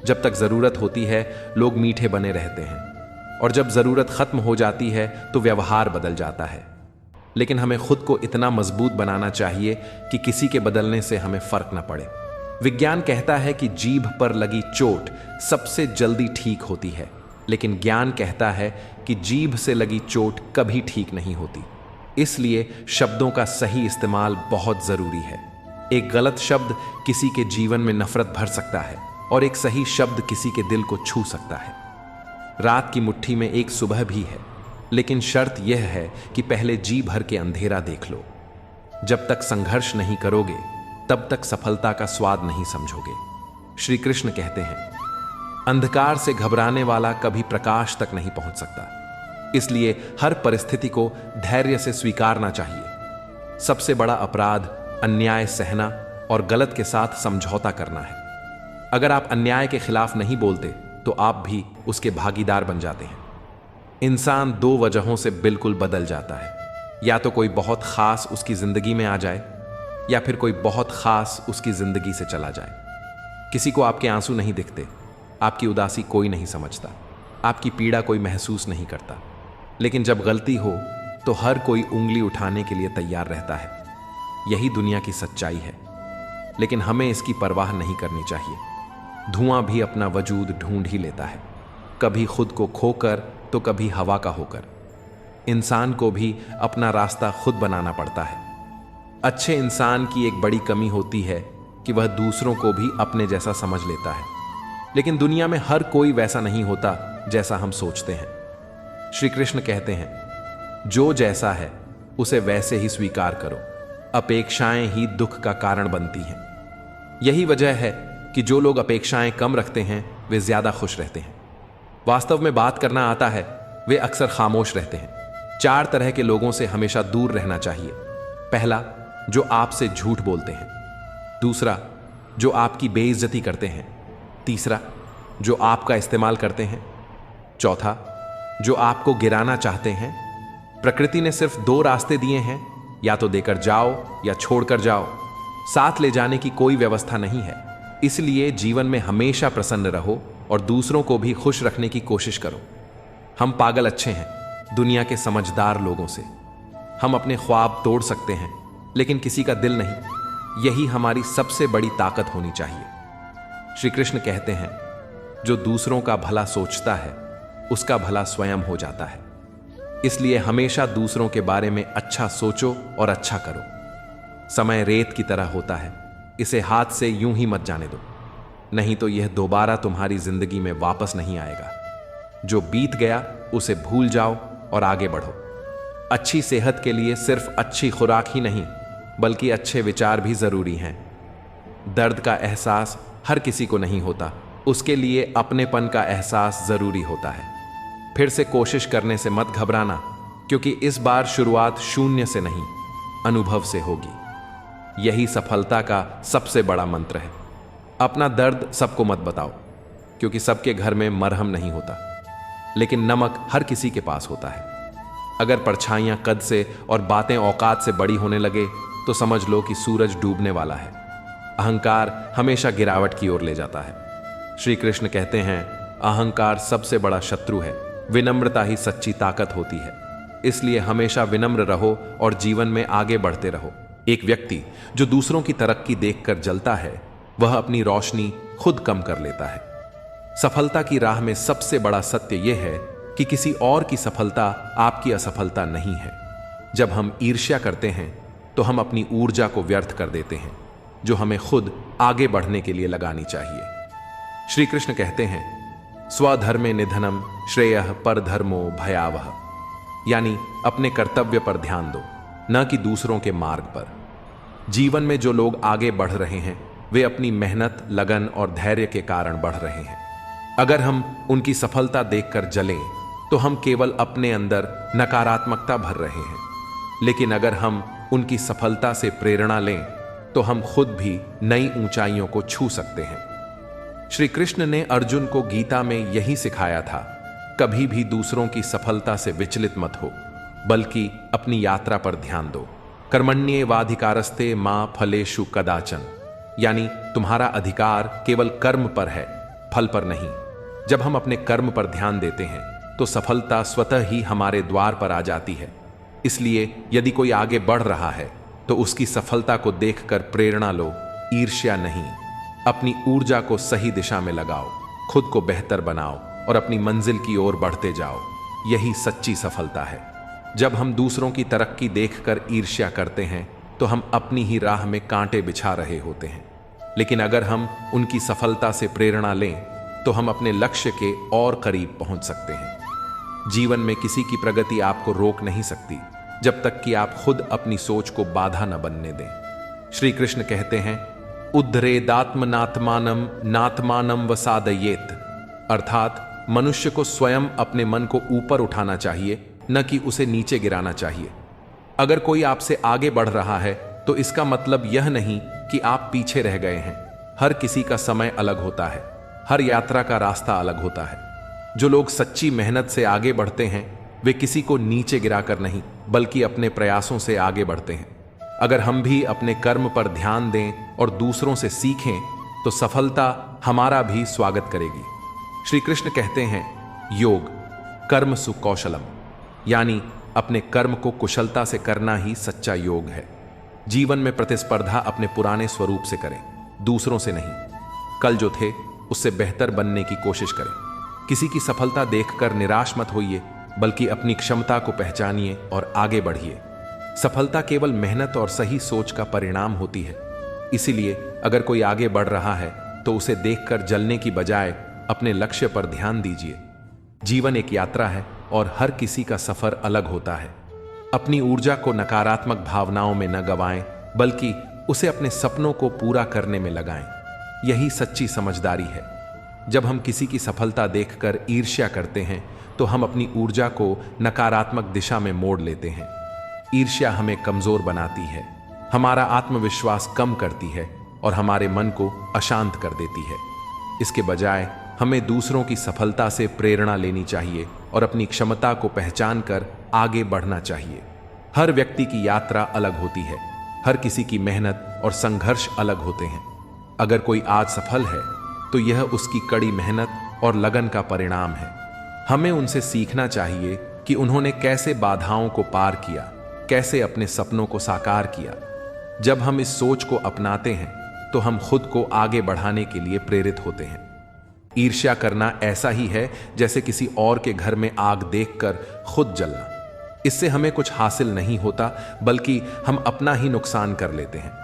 S1: जब तक जरूरत होती है लोग मीठे बने रहते हैं, और जब जरूरत खत्म हो जाती है तो व्यवहार बदल जाता है। लेकिन हमें खुद को इतना मजबूत बनाना चाहिए कि किसी के बदलने से हमें फर्क न पड़े। विज्ञान कहता है कि जीभ पर लगी चोट सबसे जल्दी ठीक होती है, लेकिन ज्ञान कहता है कि जीभ से लगी चोट कभी ठीक नहीं होती। इसलिए शब्दों का सही इस्तेमाल बहुत जरूरी है। एक गलत शब्द किसी के जीवन में नफरत भर सकता है और एक सही शब्द किसी के दिल को छू सकता है। रात की मुट्ठी में एक सुबह भी है, लेकिन शर्त यह है कि पहले जी भर के अंधेरा देख लो। जब तक संघर्ष नहीं करोगे तब तक सफलता का स्वाद नहीं समझोगे। श्री कृष्ण कहते हैं, अंधकार से घबराने वाला कभी प्रकाश तक नहीं पहुंच सकता। इसलिए हर परिस्थिति को धैर्य से स्वीकारना चाहिए। सबसे बड़ा अपराध अन्याय सहना और गलत के साथ समझौता करना है। अगर आप अन्याय के खिलाफ नहीं बोलते तो आप भी उसके भागीदार बन जाते हैं। इंसान दो वजहों से बिल्कुल बदल जाता है, या तो कोई बहुत खास उसकी जिंदगी में आ जाए, या फिर कोई बहुत खास उसकी जिंदगी से चला जाए। किसी को आपके आंसू नहीं दिखते, आपकी उदासी कोई नहीं समझता, आपकी पीड़ा कोई महसूस नहीं करता, लेकिन जब गलती हो तो हर कोई उंगली उठाने के लिए तैयार रहता है। यही दुनिया की सच्चाई है, लेकिन हमें इसकी परवाह नहीं करनी चाहिए। धुआं भी अपना वजूद ढूंढ ही लेता है, कभी खुद को खोकर तो कभी हवा का होकर। इंसान को भी अपना रास्ता खुद बनाना पड़ता है। अच्छे इंसान की एक बड़ी कमी होती है कि वह दूसरों को भी अपने जैसा समझ लेता है, लेकिन दुनिया में हर कोई वैसा नहीं होता जैसा हम सोचते हैं। श्री कृष्ण कहते हैं, जो जैसा है उसे वैसे ही स्वीकार करो। अपेक्षाएं ही दुख का कारण बनती हैं। यही वजह है कि जो लोग अपेक्षाएं कम रखते हैं वे ज्यादा खुश रहते हैं। वास्तव में बात करना आता है वे अक्सर खामोश रहते हैं। 4 तरह के लोगों से हमेशा दूर रहना चाहिए। पहला, जो आपसे झूठ बोलते हैं। दूसरा, जो आपकी बेइज्जती करते हैं। तीसरा, जो आपका इस्तेमाल करते हैं। चौथा, जो आपको गिराना चाहते हैं। प्रकृति ने सिर्फ 2 रास्ते दिए हैं, या तो देकर जाओ या छोड़कर जाओ। साथ ले जाने की कोई व्यवस्था नहीं है। इसलिए जीवन में हमेशा प्रसन्न रहो और दूसरों को भी खुश रखने की कोशिश करो। हम पागल अच्छे हैं दुनिया के समझदार लोगों से। हम अपने ख्वाब तोड़ सकते हैं, लेकिन किसी का दिल नहीं। यही हमारी सबसे बड़ी ताकत होनी चाहिए। श्री कृष्ण कहते हैं, जो दूसरों का भला सोचता है उसका भला स्वयं हो जाता है। इसलिए हमेशा दूसरों के बारे में अच्छा सोचो और अच्छा करो। समय रेत की तरह होता है, इसे हाथ से यूं ही मत जाने दो, नहीं तो यह दोबारा तुम्हारी जिंदगी में वापस नहीं आएगा। जो बीत गया उसे भूल जाओ और आगे बढ़ो। अच्छी सेहत के लिए सिर्फ अच्छी खुराक ही नहीं, बल्कि अच्छे विचार भी जरूरी हैं। दर्द का एहसास हर किसी को नहीं होता, उसके लिए अपनेपन का एहसास जरूरी होता है। फिर से कोशिश करने से मत घबराना, क्योंकि इस बार शुरुआत शून्य से नहीं, अनुभव से होगी। यही सफलता का सबसे बड़ा मंत्र है। अपना दर्द सबको मत बताओ, क्योंकि सबके घर में मरहम नहीं होता, लेकिन नमक हर किसी के पास होता है। अगर परछाइयां कद से और बातें औकात से बड़ी होने लगे तो समझ लो कि सूरज डूबने वाला है। अहंकार हमेशा गिरावट की ओर ले जाता है। श्री कृष्ण कहते हैं, अहंकार सबसे बड़ा शत्रु है। विनम्रता ही सच्ची ताकत होती है। इसलिए हमेशा विनम्र रहो और जीवन में आगे बढ़ते रहो। एक व्यक्ति जो दूसरों की तरक्की देखकर जलता है, वह अपनी रोशनी खुद कम कर लेता है। सफलता की राह में सबसे बड़ा सत्य यह है कि किसी और की सफलता आपकी असफलता नहीं है। जब हम ईर्ष्या करते हैं तो हम अपनी ऊर्जा को व्यर्थ कर देते हैं, जो हमें खुद आगे बढ़ने के लिए लगानी चाहिए। श्री कृष्ण कहते हैं, स्वधर्मे निधनम श्रेयः परधर्मो भयावह, यानी अपने कर्तव्य पर ध्यान दो, न कि दूसरों के मार्ग पर। जीवन में जो लोग आगे बढ़ रहे हैं वे अपनी मेहनत, लगन और धैर्य के कारण बढ़ रहे हैं। अगर हम उनकी सफलता देखकर जलें तो हम केवल अपने अंदर नकारात्मकता भर रहे हैं, लेकिन अगर हम उनकी सफलता से प्रेरणा लें तो हम खुद भी नई ऊंचाइयों को छू सकते हैं। श्री कृष्ण ने अर्जुन को गीता में यही सिखाया था, कभी भी दूसरों की सफलता से विचलित मत हो, बल्कि अपनी यात्रा पर ध्यान दो। कर्मण्येवाधिकारस्ते मा फलेषु कदाचन, यानी तुम्हारा अधिकार केवल कर्म पर है, फल पर नहीं। जब हम अपने कर्म पर ध्यान देते हैं तो सफलता स्वतः ही हमारे द्वार पर आ जाती है। इसलिए यदि कोई आगे बढ़ रहा है तो उसकी सफलता को देखकर प्रेरणा लो, ईर्ष्या नहीं। अपनी ऊर्जा को सही दिशा में लगाओ, खुद को बेहतर बनाओ और अपनी मंजिल की ओर बढ़ते जाओ। यही सच्ची सफलता है। जब हम दूसरों की तरक्की देखकर ईर्ष्या करते हैं तो हम अपनी ही राह में कांटे बिछा रहे होते हैं, लेकिन अगर हम उनकी सफलता से प्रेरणा लें तो हम अपने लक्ष्य के और करीब पहुंच सकते हैं। जीवन में किसी की प्रगति आपको रोक नहीं सकती जब तक कि आप खुद अपनी सोच को बाधा न बनने दें। श्री कृष्ण कहते हैं, उद्धरेदात्मनात्मानम नात्मानम वसादयेत, अर्थात मनुष्य को स्वयं अपने मन को ऊपर उठाना चाहिए, न कि उसे नीचे गिराना चाहिए। अगर कोई आपसे आगे बढ़ रहा है तो इसका मतलब यह नहीं कि आप पीछे रह गए हैं। हर किसी का समय अलग होता है, हर यात्रा का रास्ता अलग होता है। जो लोग सच्ची मेहनत से आगे बढ़ते हैं वे किसी को नीचे गिराकर नहीं, बल्कि अपने प्रयासों से आगे बढ़ते हैं। अगर हम भी अपने कर्म पर ध्यान दें और दूसरों से सीखें तो सफलता हमारा भी स्वागत करेगी। श्री कृष्ण कहते हैं, योग कर्म सुकौशलम, यानी अपने कर्म को कुशलता से करना ही सच्चा योग है। जीवन में प्रतिस्पर्धा अपने पुराने स्वरूप से करें, दूसरों से नहीं। कल जो थे उससे बेहतर बनने की कोशिश करें। किसी की सफलता देखकर निराश मत होइए, बल्कि अपनी क्षमता को पहचानिए और आगे बढ़िए। सफलता केवल मेहनत और सही सोच का परिणाम होती है। इसीलिए अगर कोई आगे बढ़ रहा है तो उसे देखकर जलने की बजाय अपने लक्ष्य पर ध्यान दीजिए। जीवन एक यात्रा है और हर किसी का सफर अलग होता है। अपनी ऊर्जा को नकारात्मक भावनाओं में न गंवाएं, बल्कि उसे अपने सपनों को पूरा करने में लगाएं। यही सच्ची समझदारी है। जब हम किसी की सफलता देखकर ईर्ष्या करते हैं तो हम अपनी ऊर्जा को नकारात्मक दिशा में मोड़ लेते हैं। ईर्ष्या हमें कमजोर बनाती है, हमारा आत्मविश्वास कम करती है और हमारे मन को अशांत कर देती है। इसके बजाय हमें दूसरों की सफलता से प्रेरणा लेनी चाहिए और अपनी क्षमता को पहचान कर आगे बढ़ना चाहिए। हर व्यक्ति की यात्रा अलग होती है, हर किसी की मेहनत और संघर्ष अलग होते हैं। अगर कोई आज सफल है तो यह उसकी कड़ी मेहनत और लगन का परिणाम है। हमें उनसे सीखना चाहिए कि उन्होंने कैसे बाधाओं को पार किया, कैसे अपने सपनों को साकार किया। जब हम इस सोच को अपनाते हैं तो हम खुद को आगे बढ़ाने के लिए प्रेरित होते हैं। ईर्ष्या करना ऐसा ही है जैसे किसी और के घर में आग देखकर खुद जलना। इससे हमें कुछ हासिल नहीं होता, बल्कि हम अपना ही नुकसान कर लेते हैं।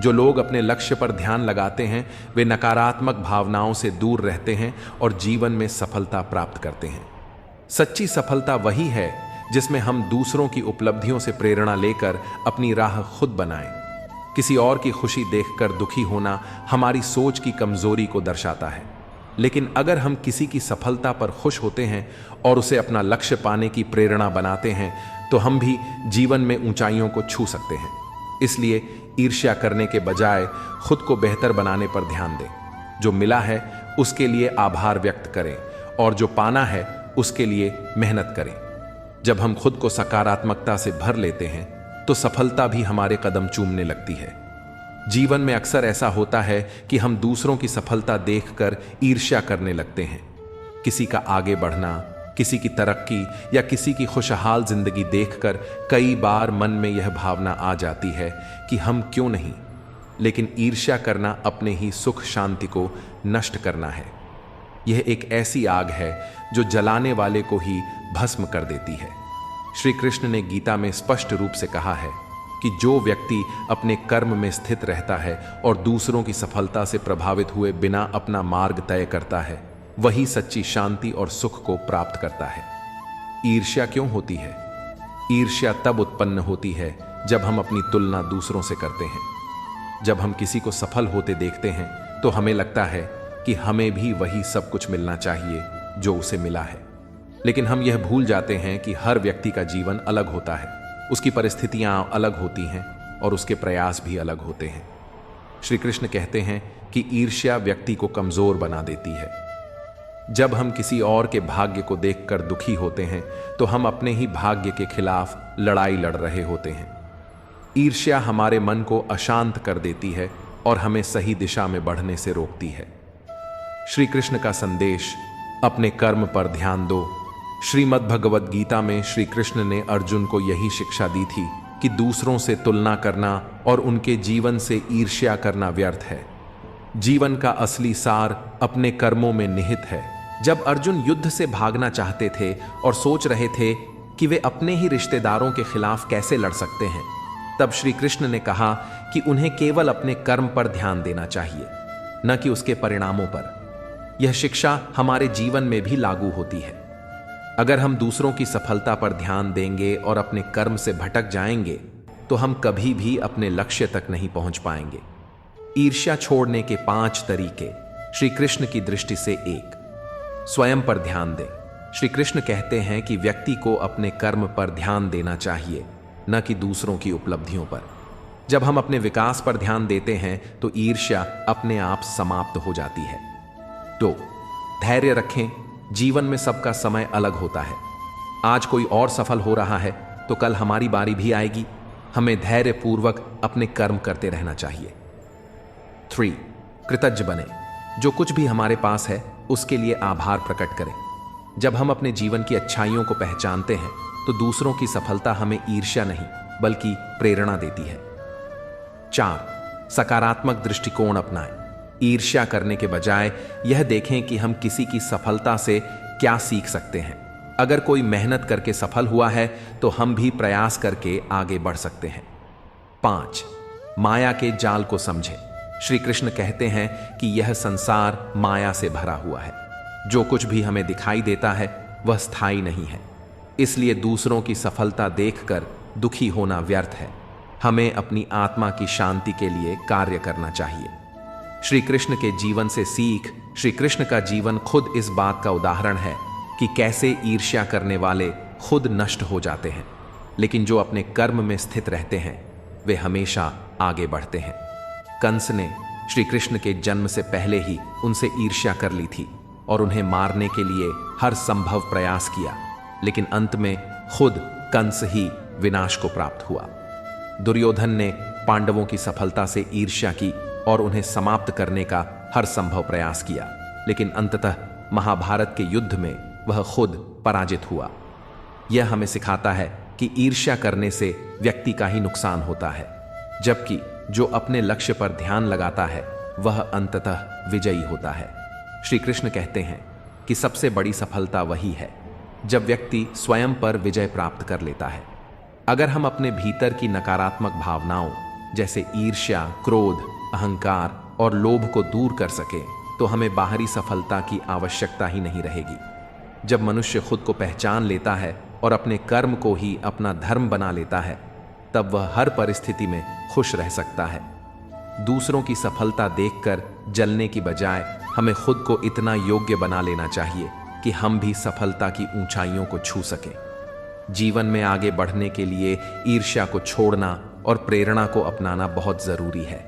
S1: जो लोग अपने लक्ष्य पर ध्यान लगाते हैं वे नकारात्मक भावनाओं से दूर रहते हैं और जीवन में सफलता प्राप्त करते हैं। सच्ची सफलता वही है जिसमें हम दूसरों की उपलब्धियों से प्रेरणा लेकर अपनी राह खुद बनाएं। किसी और की खुशी देखकर दुखी होना हमारी सोच की कमजोरी को दर्शाता है। लेकिन अगर हम किसी की सफलता पर खुश होते हैं और उसे अपना लक्ष्य पाने की प्रेरणा बनाते हैं तो हम भी जीवन में ऊंचाइयों को छू सकते हैं। इसलिए ईर्ष्या करने के बजाय खुद को बेहतर बनाने पर ध्यान दें। जो मिला है उसके लिए आभार व्यक्त करें और जो पाना है उसके लिए मेहनत करें। जब हम खुद को सकारात्मकता से भर लेते हैं तो सफलता भी हमारे कदम चूमने लगती है। जीवन में अक्सर ऐसा होता है कि हम दूसरों की सफलता देखकर ईर्ष्या करने लगते हैं। किसी का आगे बढ़ना, किसी की तरक्की या किसी की खुशहाल जिंदगी देखकर कई बार मन में यह भावना आ जाती है कि हम क्यों नहीं। लेकिन ईर्ष्या करना अपने ही सुख शांति को नष्ट करना है। यह एक ऐसी आग है जो जलाने वाले को ही भस्म कर देती है। श्री कृष्ण ने गीता में स्पष्ट रूप से कहा है कि जो व्यक्ति अपने कर्म में स्थित रहता है और दूसरों की सफलता से प्रभावित हुए बिना अपना मार्ग तय करता है, वही सच्ची शांति और सुख को प्राप्त करता है। ईर्ष्या क्यों होती है? ईर्ष्या तब उत्पन्न होती है जब हम अपनी तुलना दूसरों से करते हैं। जब हम किसी को सफल होते देखते हैं तो हमें लगता है कि हमें भी वही सब कुछ मिलना चाहिए जो उसे मिला है। लेकिन हम यह भूल जाते हैं कि हर व्यक्ति का जीवन अलग होता है, उसकी परिस्थितियां अलग होती हैं और उसके प्रयास भी अलग होते हैं। श्री कृष्ण कहते हैं कि ईर्ष्या व्यक्ति को कमजोर बना देती है। जब हम किसी और के भाग्य को देखकर दुखी होते हैं तो हम अपने ही भाग्य के खिलाफ लड़ाई लड़ रहे होते हैं। ईर्ष्या हमारे मन को अशांत कर देती है और हमें सही दिशा में बढ़ने से रोकती है। श्री कृष्ण का संदेश, अपने कर्म पर ध्यान दो। श्रीमद् भगवद गीता में श्री कृष्ण ने अर्जुन को यही शिक्षा दी थी कि दूसरों से तुलना करना और उनके जीवन से ईर्ष्या करना व्यर्थ है। जीवन का असली सार अपने कर्मों में निहित है। जब अर्जुन युद्ध से भागना चाहते थे और सोच रहे थे कि वे अपने ही रिश्तेदारों के खिलाफ कैसे लड़ सकते हैं, तब श्री कृष्ण ने कहा कि उन्हें केवल अपने कर्म पर ध्यान देना चाहिए, न कि उसके परिणामों पर। यह शिक्षा हमारे जीवन में भी लागू होती है। अगर हम दूसरों की सफलता पर ध्यान देंगे और अपने कर्म से भटक जाएंगे तो हम कभी भी अपने लक्ष्य तक नहीं पहुंच पाएंगे। ईर्ष्या छोड़ने के 5 तरीके श्री कृष्ण की दृष्टि से 1, स्वयं पर ध्यान दें। श्री कृष्ण कहते हैं कि व्यक्ति को अपने कर्म पर ध्यान देना चाहिए, न कि दूसरों की उपलब्धियों पर। जब हम अपने विकास पर ध्यान देते हैं तो ईर्ष्या अपने आप समाप्त हो जाती है। 2, धैर्य रखें। जीवन में सबका समय अलग होता है। आज कोई और सफल हो रहा है तो कल हमारी बारी भी आएगी। हमें धैर्यपूर्वक अपने कर्म करते रहना चाहिए। 3, कृतज्ञ बने। जो कुछ भी हमारे पास है उसके लिए आभार प्रकट करें। जब हम अपने जीवन की अच्छाइयों को पहचानते हैं तो दूसरों की सफलता हमें ईर्ष्या नहीं बल्कि प्रेरणा देती है। 4, सकारात्मक दृष्टिकोण अपनाएं। ईर्ष्या करने के बजाय यह देखें कि हम किसी की सफलता से क्या सीख सकते हैं। अगर कोई मेहनत करके सफल हुआ है तो हम भी प्रयास करके आगे बढ़ सकते हैं। 5, माया के जाल को समझें। श्री कृष्ण कहते हैं कि यह संसार माया से भरा हुआ है। जो कुछ भी हमें दिखाई देता है वह स्थायी नहीं है, इसलिए दूसरों की सफलता देखकर दुखी होना व्यर्थ है। हमें अपनी आत्मा की शांति के लिए कार्य करना चाहिए। श्री कृष्ण के जीवन से सीख। श्री कृष्ण का जीवन खुद इस बात का उदाहरण है कि कैसे ईर्ष्या करने वाले खुद नष्ट हो जाते हैं, लेकिन जो अपने कर्म में स्थित रहते हैं वे हमेशा आगे बढ़ते हैं। कंस ने श्री कृष्ण के जन्म से पहले ही उनसे ईर्ष्या कर ली थी और उन्हें मारने के लिए हर संभव प्रयास किया, लेकिन अंत में खुद कंस ही विनाश को प्राप्त हुआ। दुर्योधन ने पांडवों की सफलता से ईर्ष्या की और उन्हें समाप्त करने का हर संभव प्रयास किया, लेकिन अंततः महाभारत के युद्ध में वह खुद पराजित हुआ। यह हमें सिखाता है कि ईर्ष्या करने से व्यक्ति का ही नुकसान होता है, जबकि जो अपने लक्ष्य पर ध्यान लगाता है वह अंततः विजयी होता है। श्री कृष्ण कहते हैं कि सबसे बड़ी सफलता वही है जब व्यक्ति स्वयं पर विजय प्राप्त कर लेता है। अगर हम अपने भीतर की नकारात्मक भावनाओं जैसे ईर्ष्या, क्रोध, अहंकार और लोभ को दूर कर सके तो हमें बाहरी सफलता की आवश्यकता ही नहीं रहेगी। जब मनुष्य खुद को पहचान लेता है और अपने कर्म को ही अपना धर्म बना लेता है, तब वह हर परिस्थिति में खुश रह सकता है। दूसरों की सफलता देखकर जलने की बजाय हमें खुद को इतना योग्य बना लेना चाहिए कि हम भी सफलता की ऊंचाइयों को छू सकें। जीवन में आगे बढ़ने के लिए ईर्ष्या को छोड़ना और प्रेरणा को अपनाना बहुत जरूरी है।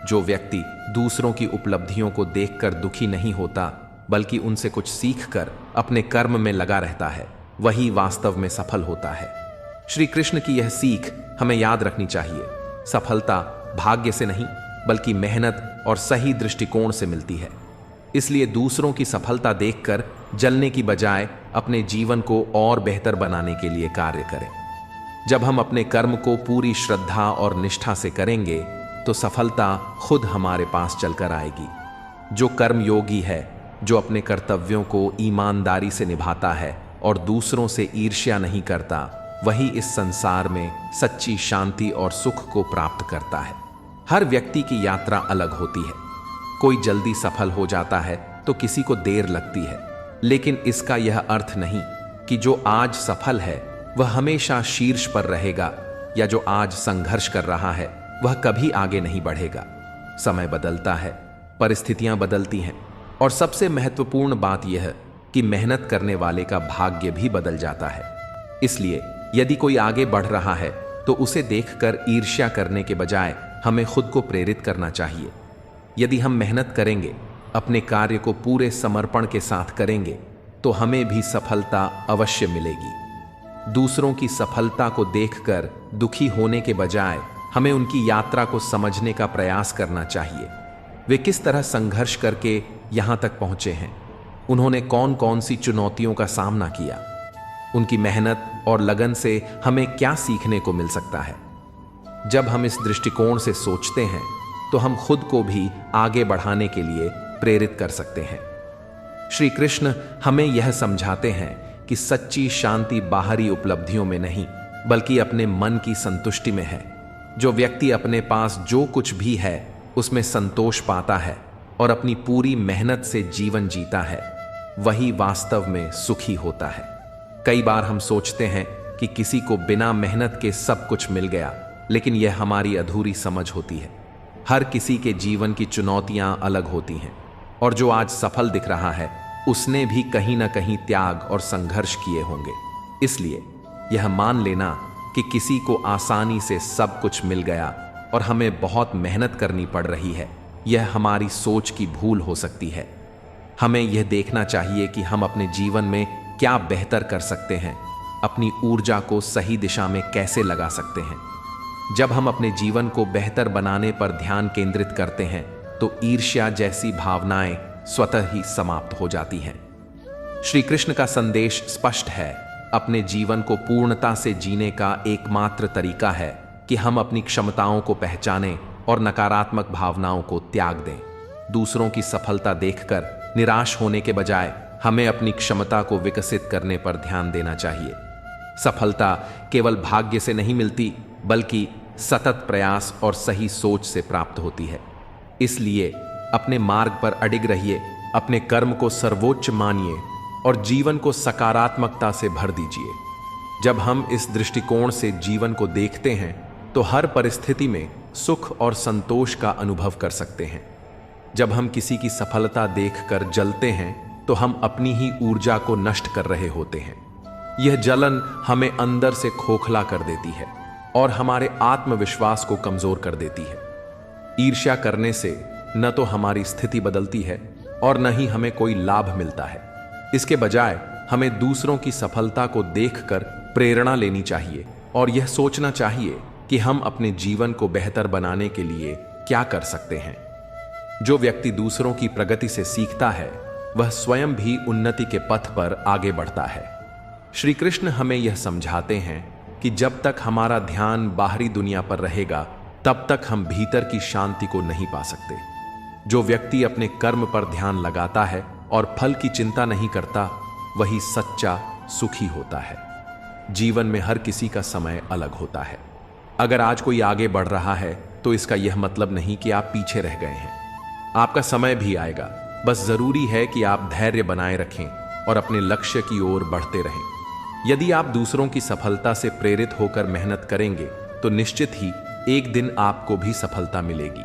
S1: जो व्यक्ति दूसरों की उपलब्धियों को देखकर दुखी नहीं होता बल्कि उनसे कुछ सीखकर अपने कर्म में लगा रहता है, वही वास्तव में सफल होता है। श्री कृष्ण की यह सीख हमें याद रखनी चाहिए। सफलता भाग्य से नहीं बल्कि मेहनत और सही दृष्टिकोण से मिलती है। इसलिए दूसरों की सफलता देखकर जलने की बजाय अपने जीवन को और बेहतर बनाने के लिए कार्य करें। जब हम अपने कर्म को पूरी श्रद्धा और निष्ठा से करेंगे तो सफलता खुद हमारे पास चलकर आएगी। जो कर्म योगी है, जो अपने कर्तव्यों को ईमानदारी से निभाता है और दूसरों से ईर्ष्या नहीं करता, वही इस संसार में सच्ची शांति और सुख को प्राप्त करता है। हर व्यक्ति की यात्रा अलग होती है। कोई जल्दी सफल हो जाता है तो किसी को देर लगती है, लेकिन इसका यह अर्थ नहीं कि जो आज सफल है वह हमेशा शीर्ष पर रहेगा, या जो आज संघर्ष कर रहा है वह कभी आगे नहीं बढ़ेगा। समय बदलता है, परिस्थितियां बदलती हैं, और सबसे महत्वपूर्ण बात यह कि मेहनत करने वाले का भाग्य भी बदल जाता है। इसलिए यदि कोई आगे बढ़ रहा है तो उसे देखकर ईर्ष्या करने के बजाय हमें खुद को प्रेरित करना चाहिए। यदि हम मेहनत करेंगे, अपने कार्य को पूरे समर्पण के साथ करेंगे, तो हमें भी सफलता अवश्य मिलेगी। दूसरों की सफलता को देखकर दुखी होने के बजाय हमें उनकी यात्रा को समझने का प्रयास करना चाहिए। वे किस तरह संघर्ष करके यहाँ तक पहुँचे हैं, उन्होंने कौन कौन सी चुनौतियों का सामना किया, उनकी मेहनत और लगन से हमें क्या सीखने को मिल सकता है। जब हम इस दृष्टिकोण से सोचते हैं तो हम खुद को भी आगे बढ़ाने के लिए प्रेरित कर सकते हैं। श्री कृष्ण हमें यह समझाते हैं कि सच्ची शांति बाहरी उपलब्धियों में नहीं बल्कि अपने मन की संतुष्टि में है। जो व्यक्ति अपने पास जो कुछ भी है उसमें संतोष पाता है और अपनी पूरी मेहनत से जीवन जीता है, वही वास्तव में सुखी होता है। कई बार हम सोचते हैं कि किसी को बिना मेहनत के सब कुछ मिल गया, लेकिन यह हमारी अधूरी समझ होती है। हर किसी के जीवन की चुनौतियां अलग होती हैं, और जो आज सफल दिख रहा है उसने भी कहीं ना कहीं त्याग और संघर्ष किए होंगे। इसलिए यह मान लेना कि किसी को आसानी से सब कुछ मिल गया और हमें बहुत मेहनत करनी पड़ रही है, यह हमारी सोच की भूल हो सकती है। हमें यह देखना चाहिए कि हम अपने जीवन में क्या बेहतर कर सकते हैं, अपनी ऊर्जा को सही दिशा में कैसे लगा सकते हैं। जब हम अपने जीवन को बेहतर बनाने पर ध्यान केंद्रित करते हैं तो ईर्ष्या जैसी भावनाएं स्वतः ही समाप्त हो जाती हैं। श्री कृष्ण का संदेश स्पष्ट है। अपने जीवन को पूर्णता से जीने का एकमात्र तरीका है कि हम अपनी क्षमताओं को पहचानें और नकारात्मक भावनाओं को त्याग दें। दूसरों की सफलता देखकर निराश होने के बजाय हमें अपनी क्षमता को विकसित करने पर ध्यान देना चाहिए। सफलता केवल भाग्य से नहीं मिलती, बल्कि सतत प्रयास और सही सोच से प्राप्त होती है। इसलिए अपने मार्ग पर अडिग रहिए, अपने कर्म को सर्वोच्च मानिए और जीवन को सकारात्मकता से भर दीजिए। जब हम इस दृष्टिकोण से जीवन को देखते हैं तो हर परिस्थिति में सुख और संतोष का अनुभव कर सकते हैं। जब हम किसी की सफलता देखकर जलते हैं तो हम अपनी ही ऊर्जा को नष्ट कर रहे होते हैं। यह जलन हमें अंदर से खोखला कर देती है और हमारे आत्मविश्वास को कमजोर कर देती है। ईर्ष्या करने से न तो हमारी स्थिति बदलती है और न ही हमें कोई लाभ मिलता है। इसके बजाय हमें दूसरों की सफलता को देखकर प्रेरणा लेनी चाहिए और यह सोचना चाहिए कि हम अपने जीवन को बेहतर बनाने के लिए क्या कर सकते हैं। जो व्यक्ति दूसरों की प्रगति से सीखता है वह स्वयं भी उन्नति के पथ पर आगे बढ़ता है। श्री कृष्ण हमें यह समझाते हैं कि जब तक हमारा ध्यान बाहरी दुनिया पर रहेगा तब तक हम भीतर की शांति को नहीं पा सकते। जो व्यक्ति अपने कर्म पर ध्यान लगाता है और फल की चिंता नहीं करता, वही सच्चा सुखी होता है। जीवन में हर किसी का समय अलग होता है। अगर आज कोई आगे बढ़ रहा है तो इसका यह मतलब नहीं कि आप पीछे रह गए हैं। आपका समय भी आएगा, बस जरूरी है कि आप धैर्य बनाए रखें और अपने लक्ष्य की ओर बढ़ते रहें। यदि आप दूसरों की सफलता से प्रेरित होकर मेहनत करेंगे तो निश्चित ही एक दिन आपको भी सफलता मिलेगी।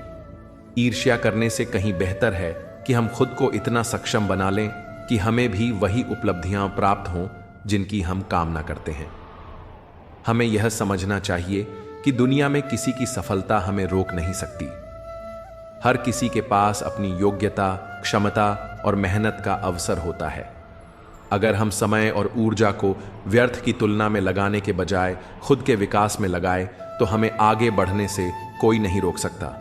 S1: ईर्ष्या करने से कहीं बेहतर है कि हम खुद को इतना सक्षम बना लें कि हमें भी वही उपलब्धियां प्राप्त हों जिनकी हम कामना करते हैं। हमें यह समझना चाहिए कि दुनिया में किसी की सफलता हमें रोक नहीं सकती। हर किसी के पास अपनी योग्यता, क्षमता और मेहनत का अवसर होता है। अगर हम समय और ऊर्जा को व्यर्थ की तुलना में लगाने के बजाय खुद के विकास में लगाएं तो हमें आगे बढ़ने से कोई नहीं रोक सकता।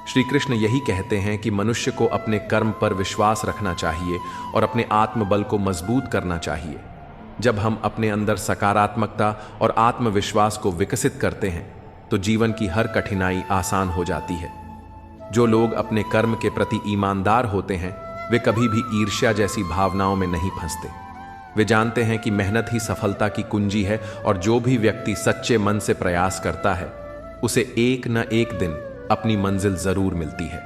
S1: श्री कृष्ण यही कहते हैं कि मनुष्य को अपने कर्म पर विश्वास रखना चाहिए और अपने आत्मबल को मजबूत करना चाहिए। जब हम अपने अंदर सकारात्मकता और आत्मविश्वास को विकसित करते हैं तो जीवन की हर कठिनाई आसान हो जाती है। जो लोग अपने कर्म के प्रति ईमानदार होते हैं वे कभी भी ईर्ष्या जैसी भावनाओं में नहीं फंसते। वे जानते हैं कि मेहनत ही सफलता की कुंजी है और जो भी व्यक्ति सच्चे मन से प्रयास करता है उसे एक न एक दिन अपनी मंजिल जरूर मिलती है।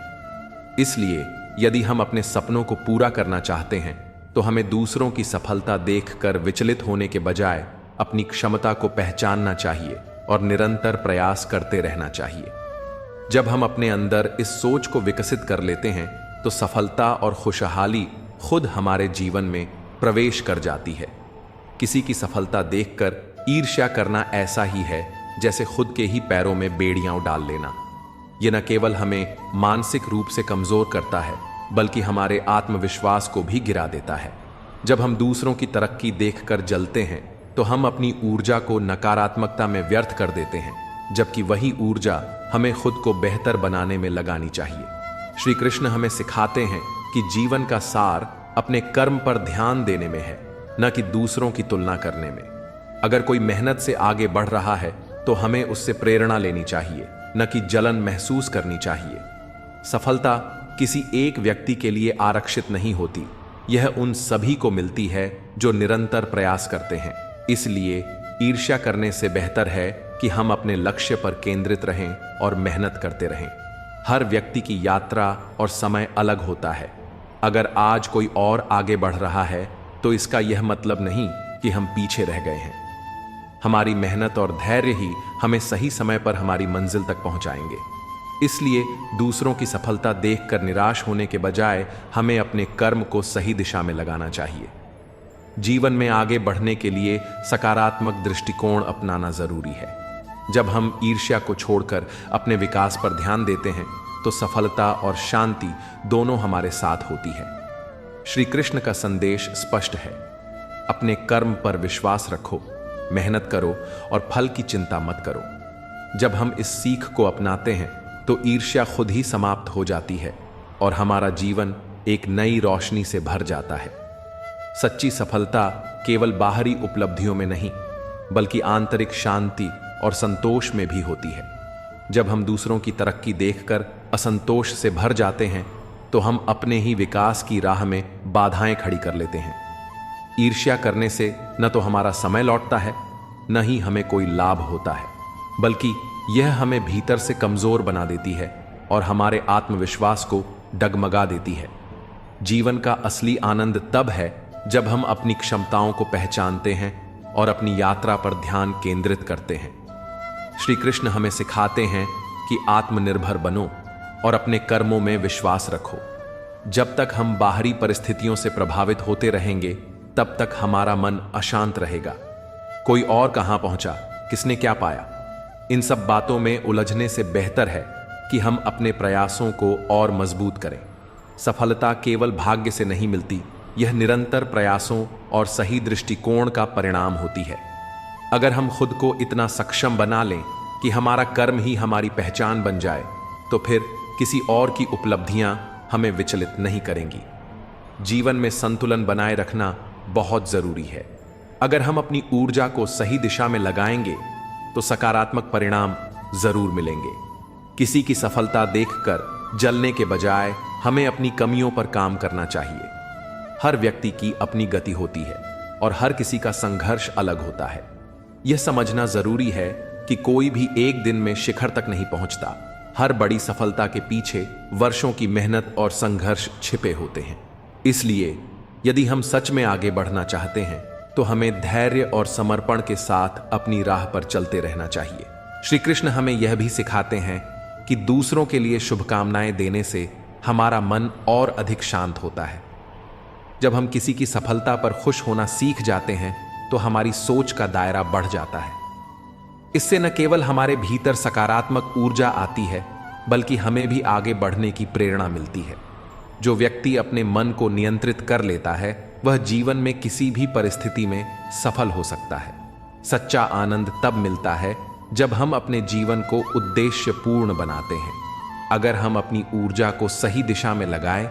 S1: इसलिए यदि हम अपने सपनों को पूरा करना चाहते हैं तो हमें दूसरों की सफलता देखकर विचलित होने के बजाय अपनी क्षमता को पहचानना चाहिए और निरंतर प्रयास करते रहना चाहिए। जब हम अपने अंदर इस सोच को विकसित कर लेते हैं तो सफलता और खुशहाली खुद हमारे जीवन में प्रवेश कर जाती है। किसी की सफलता देखकर ईर्ष्या करना ऐसा ही है जैसे खुद के ही पैरों में बेड़ियां डाल लेना। यह न केवल हमें मानसिक रूप से कमजोर करता है बल्कि हमारे आत्मविश्वास को भी गिरा देता है। जब हम दूसरों की तरक्की देखकर जलते हैं तो हम अपनी ऊर्जा को नकारात्मकता में व्यर्थ कर देते हैं, जबकि वही ऊर्जा हमें खुद को बेहतर बनाने में लगानी चाहिए। श्री कृष्ण हमें सिखाते हैं कि जीवन का सार अपने कर्म पर ध्यान देने में है, न कि दूसरों की तुलना करने में। अगर कोई मेहनत से आगे बढ़ रहा है तो हमें उससे प्रेरणा लेनी चाहिए, न कि जलन महसूस करनी चाहिए। सफलता किसी एक व्यक्ति के लिए आरक्षित नहीं होती, यह उन सभी को मिलती है जो निरंतर प्रयास करते हैं। इसलिए ईर्ष्या करने से बेहतर है कि हम अपने लक्ष्य पर केंद्रित रहें और मेहनत करते रहें। हर व्यक्ति की यात्रा और समय अलग होता है। अगर आज कोई और आगे बढ़ रहा है तो इसका यह मतलब नहीं कि हम पीछे रह गए हैं। हमारी मेहनत और धैर्य ही हमें सही समय पर हमारी मंजिल तक पहुंचाएंगे। इसलिए दूसरों की सफलता देखकर निराश होने के बजाय हमें अपने कर्म को सही दिशा में लगाना चाहिए। जीवन में आगे बढ़ने के लिए सकारात्मक दृष्टिकोण अपनाना जरूरी है। जब हम ईर्ष्या को छोड़कर अपने विकास पर ध्यान देते हैं तो सफलता और शांति दोनों हमारे साथ होती है। श्री कृष्ण का संदेश स्पष्ट है, अपने कर्म पर विश्वास रखो, मेहनत करो और फल की चिंता मत करो। जब हम इस सीख को अपनाते हैं तो ईर्ष्या खुद ही समाप्त हो जाती है और हमारा जीवन एक नई रोशनी से भर जाता है। सच्ची सफलता केवल बाहरी उपलब्धियों में नहीं, बल्कि आंतरिक शांति और संतोष में भी होती है। जब हम दूसरों की तरक्की देखकर असंतोष से भर जाते हैं, तो हम अपने ही विकास की राह में बाधाएं खड़ी कर लेते हैं। ईर्ष्या करने से न तो हमारा समय लौटता है, न ही हमें कोई लाभ होता है, बल्कि यह हमें भीतर से कमजोर बना देती है और हमारे आत्मविश्वास को डगमगा देती है। जीवन का असली आनंद तब है जब हम अपनी क्षमताओं को पहचानते हैं और अपनी यात्रा पर ध्यान केंद्रित करते हैं। श्री कृष्ण हमें सिखाते हैं कि आत्मनिर्भर बनो और अपने कर्मों में विश्वास रखो। जब तक हम बाहरी परिस्थितियों से प्रभावित होते रहेंगे, तब तक हमारा मन अशांत रहेगा। कोई और कहां पहुंचा, किसने क्या पाया, इन सब बातों में उलझने से बेहतर है कि हम अपने प्रयासों को और मजबूत करें। सफलता केवल भाग्य से नहीं मिलती, यह निरंतर प्रयासों और सही दृष्टिकोण का परिणाम होती है। अगर हम खुद को इतना सक्षम बना लें कि हमारा कर्म ही हमारी पहचान बन जाए, तो फिर किसी और की उपलब्धियां हमें विचलित नहीं करेंगी। जीवन में संतुलन बनाए रखना बहुत जरूरी है। अगर हम अपनी ऊर्जा को सही दिशा में लगाएंगे, तो सकारात्मक परिणाम जरूर मिलेंगे। किसी की सफलता देखकर जलने के बजाय हमें अपनी कमियों पर काम करना चाहिए। हर व्यक्ति की अपनी गति होती है और हर किसी का संघर्ष अलग होता है। यह समझना जरूरी है कि कोई भी एक दिन में शिखर तक नहीं पहुंचता। हर बड़ी सफलता के पीछे वर्षों की मेहनत और संघर्ष छिपे होते हैं। इसलिए यदि हम सच में आगे बढ़ना चाहते हैं, तो हमें धैर्य और समर्पण के साथ अपनी राह पर चलते रहना चाहिए। श्री कृष्ण हमें यह भी सिखाते हैं कि दूसरों के लिए शुभकामनाएं देने से हमारा मन और अधिक शांत होता है। जब हम किसी की सफलता पर खुश होना सीख जाते हैं, तो हमारी सोच का दायरा बढ़ जाता है। इससे न केवल हमारे भीतर सकारात्मक ऊर्जा आती है, बल्कि हमें भी आगे बढ़ने की प्रेरणा मिलती है। जो व्यक्ति अपने मन को नियंत्रित कर लेता है, वह जीवन में किसी भी परिस्थिति में सफल हो सकता है। सच्चा आनंद तब मिलता है जब हम अपने जीवन को उद्देश्यपूर्ण बनाते हैं। अगर हम अपनी ऊर्जा को सही दिशा में लगाएं,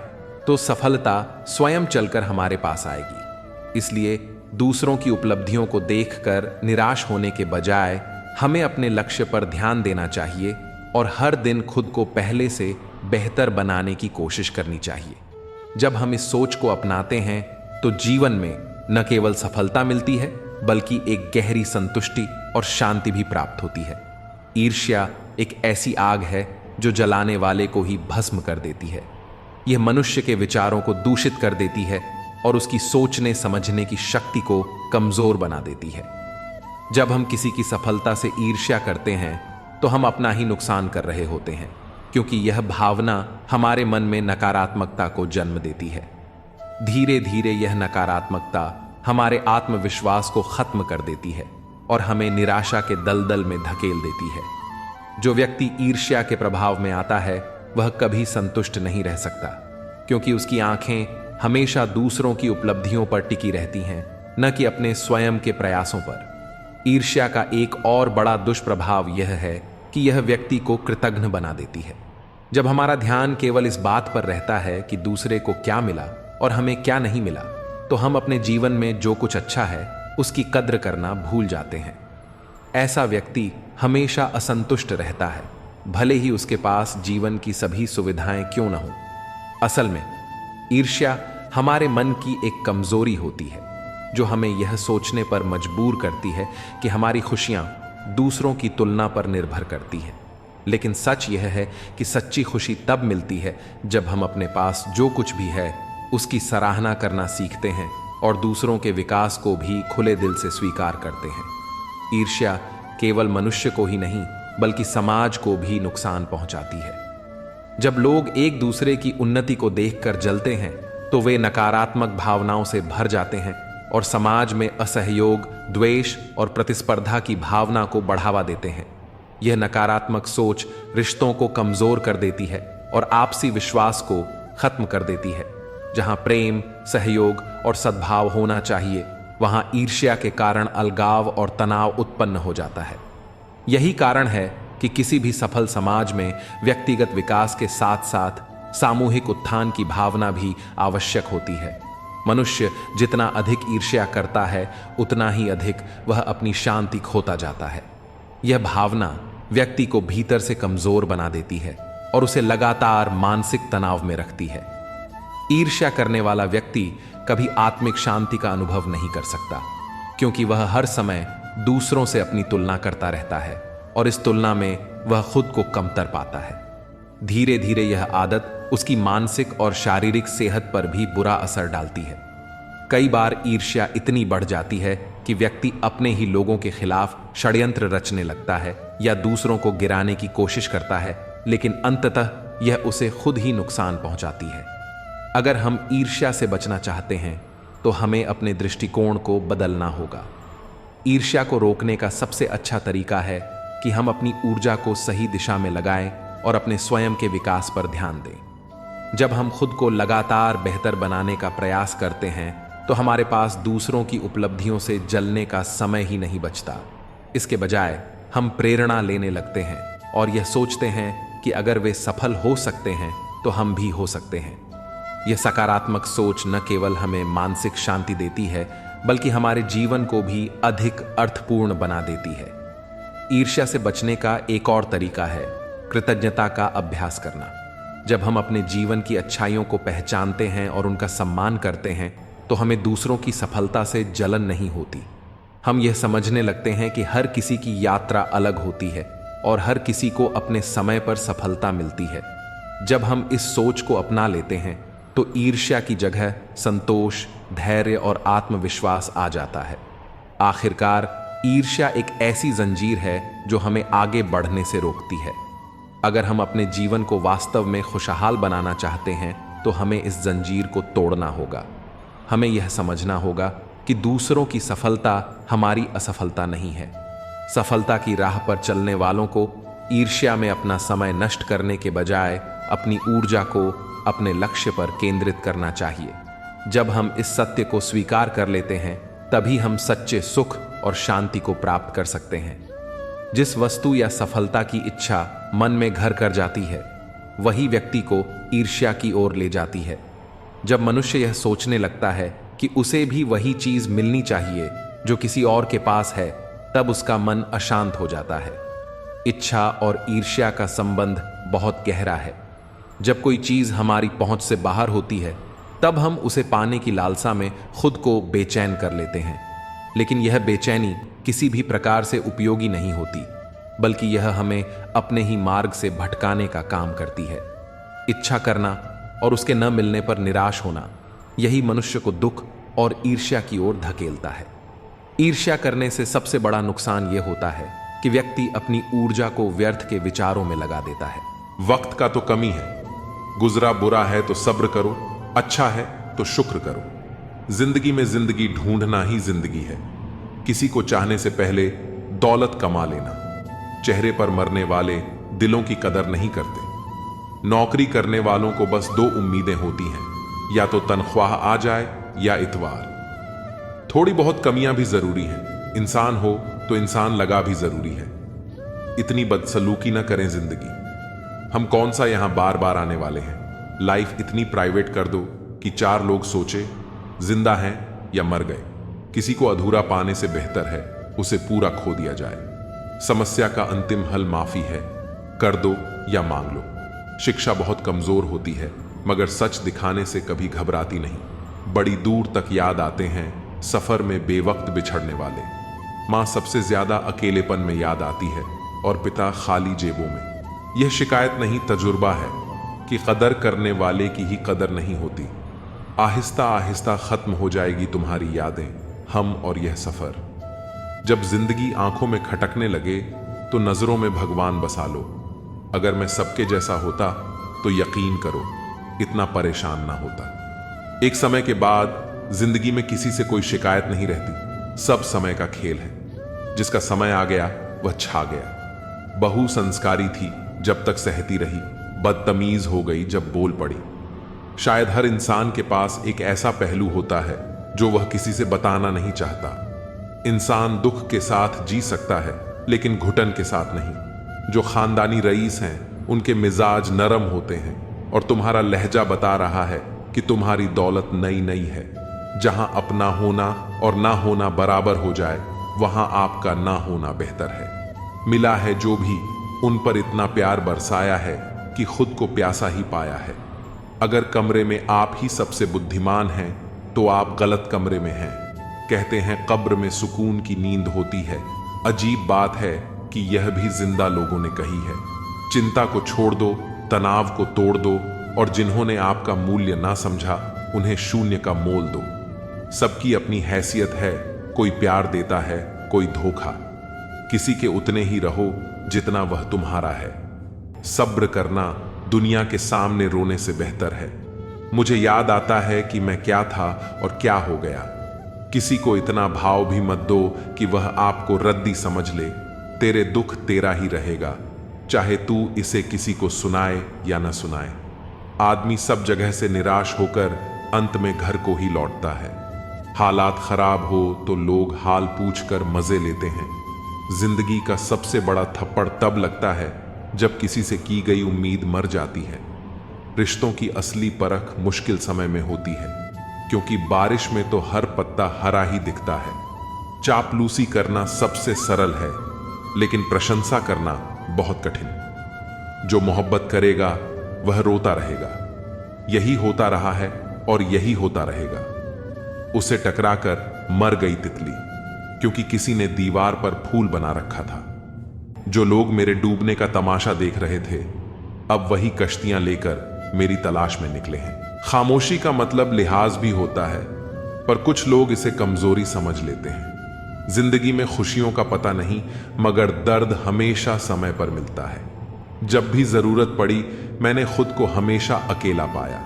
S1: तो सफलता स्वयं चलकर हमारे पास आएगी। इसलिए दूसरों की उपलब्धियों को देखकर निराश होने के बजाय हमें अपने लक्ष्य पर ध्यान देना चाहिए और हर दिन खुद को पहले से बेहतर बनाने की कोशिश करनी चाहिए। जब हम इस सोच को अपनाते हैं, तो जीवन में न केवल सफलता मिलती है, बल्कि एक गहरी संतुष्टि और शांति भी प्राप्त होती है। ईर्ष्या एक ऐसी आग है जो जलाने वाले को ही भस्म कर देती है। यह मनुष्य के विचारों को दूषित कर देती है और उसकी सोचने समझने की शक्ति को कमजोर बना देती है। जब हम किसी की सफलता से ईर्ष्या करते हैं, तो हम अपना ही नुकसान कर रहे होते हैं, क्योंकि यह भावना हमारे मन में नकारात्मकता को जन्म देती है। धीरे धीरे यह नकारात्मकता हमारे आत्मविश्वास को खत्म कर देती है और हमें निराशा के दलदल में धकेल देती है। जो व्यक्ति ईर्ष्या के प्रभाव में आता है, वह कभी संतुष्ट नहीं रह सकता, क्योंकि उसकी आंखें हमेशा दूसरों की उपलब्धियों पर टिकी रहती हैं, न कि अपने स्वयं के प्रयासों पर। ईर्ष्या का एक और बड़ा दुष्प्रभाव यह है कि यह व्यक्ति को कृतघ्न बना देती है। जब हमारा ध्यान केवल इस बात पर रहता है कि दूसरे को क्या मिला और हमें क्या नहीं मिला, तो हम अपने जीवन में जो कुछ अच्छा है उसकी कद्र करना भूल जाते हैं। ऐसा व्यक्ति हमेशा असंतुष्ट रहता है, भले ही उसके पास जीवन की सभी सुविधाएं क्यों न हो। असल में ईर्ष्या हमारे मन की एक कमजोरी होती है, जो हमें यह सोचने पर मजबूर करती है कि हमारी खुशियां दूसरों की तुलना पर निर्भर करती हैं। लेकिन सच यह है कि सच्ची खुशी तब मिलती है जब हम अपने पास जो कुछ भी है उसकी सराहना करना सीखते हैं और दूसरों के विकास को भी खुले दिल से स्वीकार करते हैं। ईर्ष्या केवल मनुष्य को ही नहीं, बल्कि समाज को भी नुकसान पहुंचाती है। जब लोग एक दूसरे की उन्नति को देखकर जलते हैं, तो वे नकारात्मक भावनाओं से भर जाते हैं और समाज में असहयोग, द्वेष और प्रतिस्पर्धा की भावना को बढ़ावा देते हैं। यह नकारात्मक सोच रिश्तों को कमजोर कर देती है और आपसी विश्वास को खत्म कर देती है। जहां प्रेम, सहयोग और सद्भाव होना चाहिए, वहां ईर्ष्या के कारण अलगाव और तनाव उत्पन्न हो जाता है। यही कारण है कि किसी भी सफल समाज में व्यक्तिगत विकास के साथ साथ सामूहिक उत्थान की भावना भी आवश्यक होती है। मनुष्य जितना अधिक ईर्ष्या करता है उतना ही अधिक वह अपनी शांति खोता जाता है। यह भावना व्यक्ति को भीतर से कमजोर बना देती है और उसे लगातार मानसिक तनाव में रखती है। ईर्ष्या करने वाला व्यक्ति कभी आत्मिक शांति का अनुभव नहीं कर सकता, क्योंकि वह हर समय दूसरों से अपनी तुलना करता रहता है और इस तुलना में वह खुद को कमतर पाता है। धीरे धीरे यह आदत उसकी मानसिक और शारीरिक सेहत पर भी बुरा असर डालती है। कई बार ईर्ष्या इतनी बढ़ जाती है कि व्यक्ति अपने ही लोगों के खिलाफ षड्यंत्र रचने लगता है या दूसरों को गिराने की कोशिश करता है, लेकिन अंततः यह उसे खुद ही नुकसान पहुंचाती है। अगर हम ईर्ष्या से बचना चाहते हैं तो हमें अपने दृष्टिकोण को बदलना होगा। ईर्ष्या को रोकने का सबसे अच्छा तरीका है कि हम अपनी ऊर्जा को सही दिशा में लगाएं और अपने स्वयं के विकास पर ध्यान दें। जब हम खुद को लगातार बेहतर बनाने का प्रयास करते हैं तो हमारे पास दूसरों की उपलब्धियों से जलने का समय ही नहीं बचता। इसके बजाय हम प्रेरणा लेने लगते हैं और यह सोचते हैं कि अगर वे सफल हो सकते हैं तो हम भी हो सकते हैं। यह सकारात्मक सोच न केवल हमें मानसिक शांति देती है, बल्कि हमारे जीवन को भी अधिक अर्थपूर्ण बना देती है। ईर्ष्या से बचने का एक और तरीका है कृतज्ञता का अभ्यास करना। जब हम अपने जीवन की अच्छाइयों को पहचानते हैं और उनका सम्मान करते हैं तो हमें दूसरों की सफलता से जलन नहीं होती। हम यह समझने लगते हैं कि हर किसी की यात्रा अलग होती है और हर किसी को अपने समय पर सफलता मिलती है। जब हम इस सोच को अपना लेते हैं तो ईर्ष्या की जगह संतोष, धैर्य और आत्मविश्वास आ जाता है। आखिरकार ईर्ष्या एक ऐसी जंजीर है जो हमें आगे बढ़ने से रोकती है। अगर हम अपने जीवन को वास्तव में खुशहाल बनाना चाहते हैं तो हमें इस जंजीर को तोड़ना होगा। हमें यह समझना होगा कि दूसरों की सफलता हमारी असफलता नहीं है। सफलता की राह पर चलने वालों को ईर्ष्या में अपना समय नष्ट करने के बजाय अपनी ऊर्जा को अपने लक्ष्य पर केंद्रित करना चाहिए। जब हम इस सत्य को स्वीकार कर लेते हैं तभी हम सच्चे सुख और शांति को प्राप्त कर सकते हैं। जिस वस्तु या सफलता की इच्छा मन में घर कर जाती है वही व्यक्ति को ईर्ष्या की ओर ले जाती है। जब मनुष्य यह सोचने लगता है कि उसे भी वही चीज मिलनी चाहिए जो किसी और के पास है, तब उसका मन अशांत हो जाता है। इच्छा और ईर्ष्या का संबंध बहुत गहरा है। जब कोई चीज हमारी पहुंच से बाहर होती है तब हम उसे पाने की लालसा में खुद को बेचैन कर लेते हैं, लेकिन यह बेचैनी किसी भी प्रकार से उपयोगी नहीं होती, बल्कि यह हमें अपने ही मार्ग से भटकाने का काम करती है। इच्छा करना और उसके न मिलने पर निराश होना, यही मनुष्य को दुख और ईर्ष्या की ओर धकेलता है। ईर्ष्या करने से सबसे बड़ा नुकसान यह होता है कि व्यक्ति अपनी ऊर्जा को व्यर्थ के विचारों में लगा देता है।
S2: वक्त का तो कमी है, गुजरा बुरा है तो सब्र करो, अच्छा है तो शुक्र करो। जिंदगी में जिंदगी ढूंढना ही जिंदगी है। किसी को चाहने से पहले दौलत कमा लेना। चेहरे पर मरने वाले दिलों की कदर नहीं करते। नौकरी करने वालों को बस दो उम्मीदें होती हैं, या तो तनख्वाह आ जाए या इतवार। थोड़ी बहुत कमियां भी जरूरी हैं। इंसान हो तो इंसान लगा भी जरूरी है। इतनी बदसलूकी न करें जिंदगी। हम कौन सा यहां बार बार आने वाले हैं। लाइफ इतनी प्राइवेट कर दो कि चार लोग सोचे जिंदा हैं या मर गए। किसी को अधूरा पाने से बेहतर है उसे पूरा खो दिया जाए। समस्या का अंतिम हल माफी है, कर दो या मांग लो। शिक्षा बहुत कमजोर होती है मगर सच दिखाने से कभी घबराती नहीं। बड़ी दूर तक याद आते हैं सफर में बेवक्त बिछड़ने वाले। माँ सबसे ज्यादा अकेलेपन में याद आती है और पिता खाली जेबों में। यह शिकायत नहीं, तजुर्बा है कि कदर करने वाले की ही कदर नहीं होती। आहिस्ता आहिस्ता खत्म हो जाएगी तुम्हारी यादें, हम और यह सफर। जब जिंदगी आंखों में खटकने लगे तो नजरों में भगवान बसा लो। अगर मैं सबके जैसा होता तो यकीन करो इतना परेशान ना होता। एक समय के बाद जिंदगी में किसी से कोई शिकायत नहीं रहती। सब समय का खेल है। जिसका समय आ गया वह छा गया। बहू संस्कारी थी जब तक सहती रही, बदतमीज हो गई जब बोल पड़ी। शायद हर इंसान के पास एक ऐसा पहलू होता है जो वह किसी से बताना नहीं चाहता। इंसान दुख के साथ जी सकता है लेकिन घुटन के साथ नहीं। जो खानदानी रईस हैं उनके मिजाज नरम होते हैं और तुम्हारा लहजा बता रहा है कि तुम्हारी दौलत नई नई है। जहां अपना होना और ना होना बराबर हो जाए, वहां आपका ना होना बेहतर है। मिला है जो भी, उन पर इतना प्यार बरसाया है कि खुद को प्यासा ही पाया है। अगर कमरे में आप ही सबसे बुद्धिमान हैं, तो आप गलत कमरे में हैं। कहते हैं कब्र में सुकून की नींद होती है। अजीब बात है कि यह भी जिंदा लोगों ने कही है। चिंता को छोड़ दो, तनाव को तोड़ दो, और जिन्होंने आपका मूल्य ना समझा, उन्हें शून्य का मोल दो। सबकी अपनी हैसियत है, कोई प्यार देता है, कोई धोखा। किसी के उतने ही रहो जितना वह तुम्हारा है। सब्र करना दुनिया के सामने रोने से बेहतर है। मुझे याद आता है कि मैं क्या था और क्या हो गया। किसी को इतना भाव भी मत दो कि वह आपको रद्दी समझ ले। तेरे दुख तेरा ही रहेगा, चाहे तू इसे किसी को सुनाए या न सुनाए। आदमी सब जगह से निराश होकर अंत में घर को ही लौटता है। हालात खराब हो तो लोग हाल पूछकर मजे लेते हैं। जिंदगी का सबसे बड़ा थप्पड़ तब लगता है जब किसी से की गई उम्मीद मर जाती है। रिश्तों की असली परख मुश्किल समय में होती है, क्योंकि बारिश में तो हर पत्ता हरा ही दिखता है। चापलूसी करना सबसे सरल है, लेकिन प्रशंसा करना बहुत कठिन। जो मोहब्बत करेगा वह रोता रहेगा। यही होता रहा है और यही होता रहेगा। उसे टकराकर मर गई तितली, क्योंकि किसी ने दीवार पर फूल बना रखा था। जो लोग मेरे डूबने का तमाशा देख रहे थे, अब वही कश्तियां लेकर मेरी तलाश में निकले हैं। खामोशी का मतलब लिहाज भी होता है, पर कुछ लोग इसे कमजोरी समझ लेते हैं। जिंदगी में खुशियों का पता नहीं, मगर दर्द हमेशा समय पर मिलता है। जब भी जरूरत पड़ी, मैंने खुद को हमेशा अकेला पाया।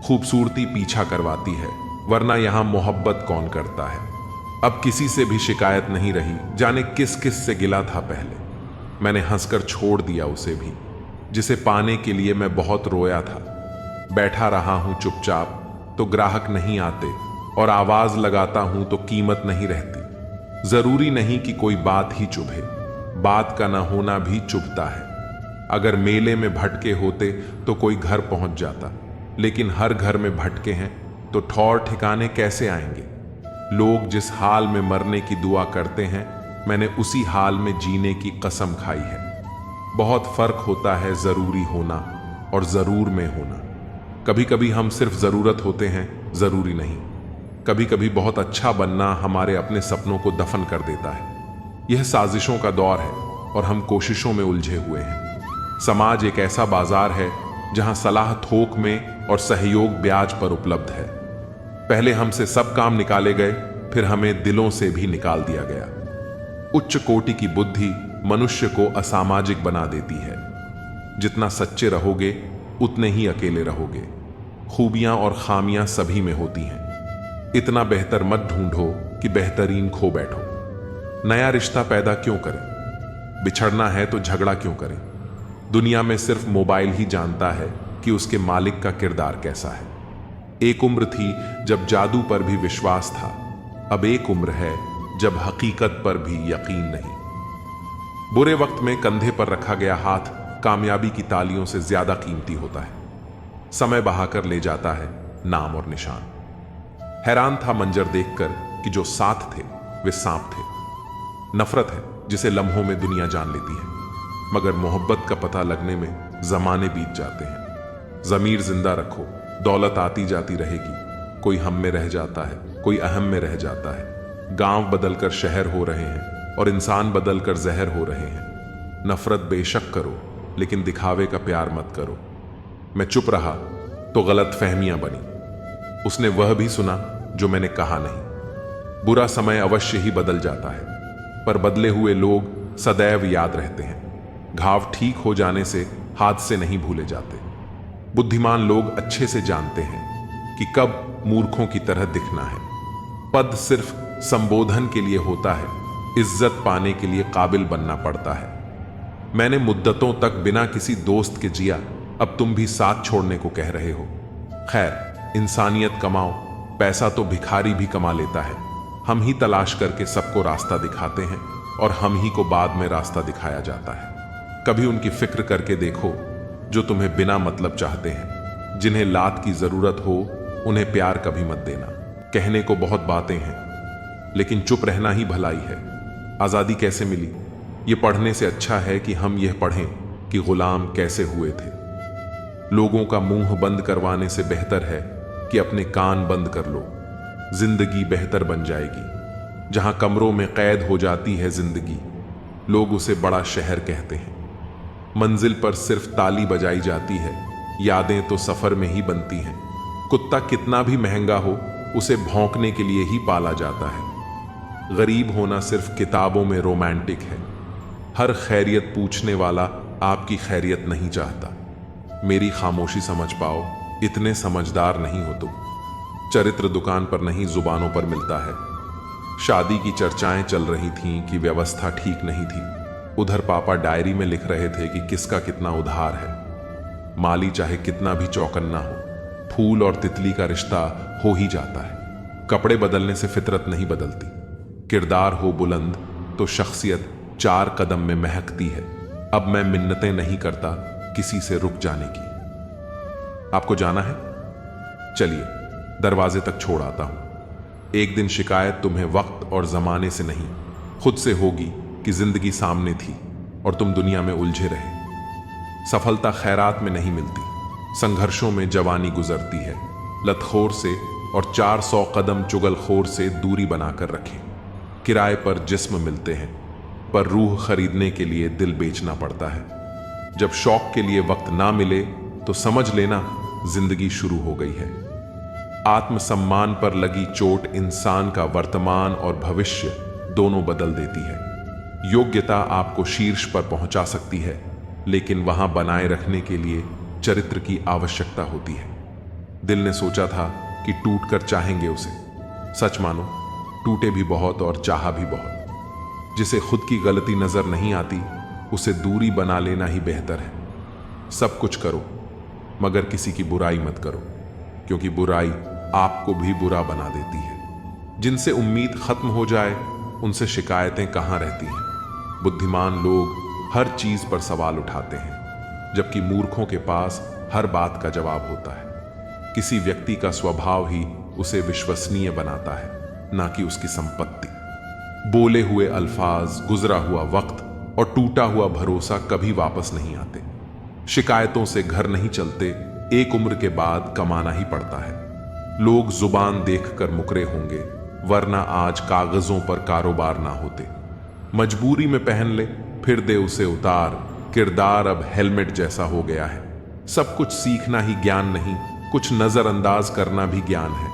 S2: खूबसूरती पीछा करवाती है, वरना यहां मोहब्बत कौन करता है। अब किसी से भी शिकायत नहीं रही, जाने किस किस से गिला था पहले। मैंने हंसकर छोड़ दिया उसे भी, जिसे पाने के लिए मैं बहुत रोया था। बैठा रहा हूं चुपचाप तो ग्राहक नहीं आते, और आवाज लगाता हूं तो कीमत नहीं रहती। जरूरी नहीं कि कोई बात ही चुभे, बात का ना होना भी चुभता है। अगर मेले में भटके होते तो कोई घर पहुंच जाता, लेकिन हर घर में भटके हैं तो ठौर ठिकाने कैसे आएंगे। लोग जिस हाल में मरने की दुआ करते हैं, मैंने उसी हाल में जीने की कसम खाई है। बहुत फर्क होता है जरूरी होना और जरूर में होना। कभी कभी हम सिर्फ जरूरत होते हैं, जरूरी नहीं। कभी कभी बहुत अच्छा बनना हमारे अपने सपनों को दफन कर देता है। यह साजिशों का दौर है और हम कोशिशों में उलझे हुए हैं। समाज एक ऐसा बाजार है जहां सलाह थोक में और सहयोग ब्याज पर उपलब्ध है। पहले हमसे सब काम निकाले गए, फिर हमें दिलों से भी निकाल दिया गया। उच्च कोटि की बुद्धि मनुष्य को असामाजिक बना देती है। जितना सच्चे रहोगे उतने ही अकेले रहोगे। खूबियां और खामियां सभी में होती हैं। इतना बेहतर मत ढूंढो कि बेहतरीन खो बैठो। नया रिश्ता पैदा क्यों करें? बिछड़ना है तो झगड़ा क्यों करें? दुनिया में सिर्फ मोबाइल ही जानता है कि उसके मालिक का किरदार कैसा है। एक उम्र थी जब जादू पर भी विश्वास था, अब एक उम्र है जब हकीकत पर भी यकीन नहीं। बुरे वक्त में कंधे पर रखा गया हाथ कामयाबी की तालियों से ज्यादा कीमती होता है। समय बहाकर ले जाता है नाम और निशान। हैरान था मंजर देखकर कि जो साथ थे वे सांप थे। नफरत है जिसे लम्हों में दुनिया जान लेती है, मगर मोहब्बत का पता लगने में जमाने बीत जाते हैं। जमीर जिंदा रखो, दौलत आती जाती रहेगी। कोई हम में रह जाता है, कोई अहम में रह जाता है। गांव बदलकर शहर हो रहे हैं और इंसान बदलकर जहर हो रहे हैं। नफरत बेशक करो, लेकिन दिखावे का प्यार मत करो। मैं चुप रहा तो गलत फहमियां बनी। उसने वह भी सुना जो मैंने कहा नहीं। बुरा समय अवश्य ही बदल जाता है, पर बदले हुए लोग सदैव याद रहते हैं। घाव ठीक हो जाने से हादसे नहीं भूले जाते। बुद्धिमान लोग अच्छे से जानते हैं कि कब मूर्खों की तरह दिखना है। पद सिर्फ संबोधन के लिए होता है, इज्जत पाने के लिए काबिल बनना पड़ता है। मैंने मुद्दतों तक बिना किसी दोस्त के जिया, अब तुम भी साथ छोड़ने को कह रहे हो। खैर, इंसानियत कमाओ, पैसा तो भिखारी भी कमा लेता है। हम ही तलाश करके सबको रास्ता दिखाते हैं और हम ही को बाद में रास्ता दिखाया जाता है। कभी उनकी फिक्र करके देखो जो तुम्हें बिना मतलब चाहते हैं। जिन्हें लात की जरूरत हो उन्हें प्यार कभी मत देना। कहने को बहुत बातें हैं, लेकिन चुप रहना ही भलाई है। आज़ादी कैसे मिली? ये पढ़ने से अच्छा है कि हम यह पढ़ें कि गुलाम कैसे हुए थे। लोगों का मुंह बंद करवाने से बेहतर है कि अपने कान बंद कर लो। जिंदगी बेहतर बन जाएगी। जहां कमरों में कैद हो जाती है जिंदगी, लोग उसे बड़ा शहर कहते हैं। मंजिल पर सिर्फ ताली बजाई जाती है, यादें तो सफर में ही बनती हैं। कुत्ता कितना भी महंगा हो, उसे भौंकने के लिए ही पाला जाता है। गरीब होना सिर्फ किताबों में रोमांटिक है। हर खैरियत पूछने वाला आपकी खैरियत नहीं चाहता। मेरी खामोशी समझ पाओ, इतने समझदार नहीं हो तुम। चरित्र दुकान पर नहीं, जुबानों पर मिलता है। शादी की चर्चाएं चल रही थीं कि व्यवस्था ठीक नहीं थी। उधर पापा डायरी में लिख रहे थे कि किसका कितना उधार है। माली चाहे कितना भी चौकन्ना हो, फूल और तितली का रिश्ता हो ही जाता है। कपड़े बदलने से फितरत नहीं बदलती। किरदार हो बुलंद तो शख्सियत 4 कदम में महकती है। अब मैं मिन्नतें नहीं करता किसी से रुक जाने की। आपको जाना है? चलिए, दरवाजे तक छोड़ आता हूं। एक दिन शिकायत तुम्हें वक्त और जमाने से नहीं, खुद से होगी कि जिंदगी सामने थी और तुम दुनिया में उलझे रहे। सफलता खैरात में नहीं मिलती, संघर्षों में जवानी गुजरती है। लतखोर से और 400 कदम चुगलखोर से दूरी बनाकर रखें। किराए पर जिस्म मिलते हैं, पर रूह खरीदने के लिए दिल बेचना पड़ता है। जब शौक के लिए वक्त ना मिले तो समझ लेना जिंदगी शुरू हो गई है। आत्मसम्मान पर लगी चोट इंसान का वर्तमान और भविष्य दोनों बदल देती है। योग्यता आपको शीर्ष पर पहुंचा सकती है, लेकिन वहां बनाए रखने के लिए चरित्र की आवश्यकता होती है। दिल ने सोचा था कि टूट कर चाहेंगे उसे। सच मानो, टूटे भी बहुत और चाहा भी बहुत। जिसे खुद की गलती नजर नहीं आती, उसे दूरी बना लेना ही बेहतर है। सब कुछ करो, मगर किसी की बुराई मत करो, क्योंकि बुराई आपको भी बुरा बना देती है। जिनसे उम्मीद खत्म हो जाए, उनसे शिकायतें कहां रहती हैं। बुद्धिमान लोग हर चीज पर सवाल उठाते हैं, जबकि मूर्खों के पास हर बात का जवाब होता है। किसी व्यक्ति का स्वभाव ही उसे विश्वसनीय बनाता है, ना कि उसकी संपत्ति। बोले हुए अल्फाज, गुजरा हुआ वक्त और टूटा हुआ भरोसा कभी वापस नहीं आते। शिकायतों से घर नहीं चलते, एक उम्र के बाद कमाना ही पड़ता है। लोग जुबान देखकर मुकरे होंगे, वरना आज कागजों पर कारोबार ना होते। मजबूरी में पहन ले, फिर दे उसे उतार। किरदार अब हेलमेट जैसा हो गया है। सब कुछ सीखना ही ज्ञान नहीं, कुछ नजरअंदाज करना भी ज्ञान है।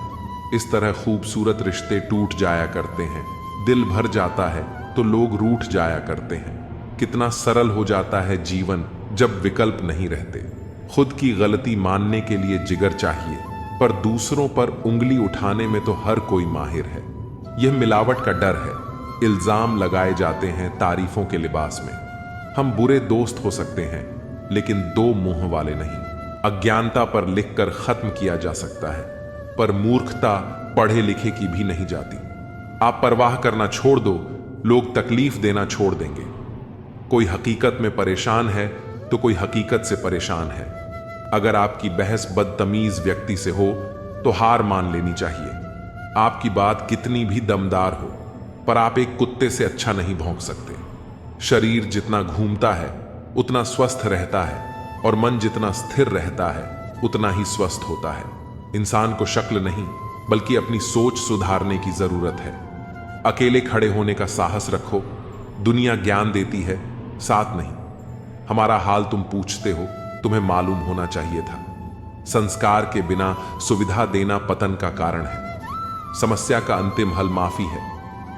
S2: इस तरह खूबसूरत रिश्ते टूट जाया करते हैं। दिल भर जाता है तो लोग रूठ जाया करते हैं। कितना सरल हो जाता है जीवन जब विकल्प नहीं रहते। खुद की गलती मानने के लिए जिगर चाहिए, पर दूसरों पर उंगली उठाने में तो हर कोई माहिर है। यह मिलावट का डर है। इल्जाम लगाए जाते हैं तारीफों के लिबास में। हम बुरे दोस्त हो सकते हैं, लेकिन 2 मुंह वाले नहीं। अज्ञानता पर लिखकर खत्म किया जा सकता है, पर मूर्खता पढ़े लिखे की भी नहीं जाती। आप परवाह करना छोड़ दो, लोग तकलीफ देना छोड़ देंगे। कोई हकीकत में परेशान है तो कोई हकीकत से परेशान है। अगर आपकी बहस बदतमीज व्यक्ति से हो तो हार मान लेनी चाहिए। आपकी बात कितनी भी दमदार हो, पर आप एक कुत्ते से अच्छा नहीं भौंक सकते। शरीर जितना घूमता है उतना स्वस्थ रहता है, और मन जितना स्थिर रहता है उतना ही स्वस्थ होता है। इंसान को शक्ल नहीं, बल्कि अपनी सोच सुधारने की जरूरत है। अकेले खड़े होने का साहस रखो। दुनिया ज्ञान देती है, साथ नहीं। हमारा हाल तुम पूछते हो, तुम्हें मालूम होना चाहिए था। संस्कार के बिना सुविधा देना पतन का कारण है। समस्या का अंतिम हल माफी है।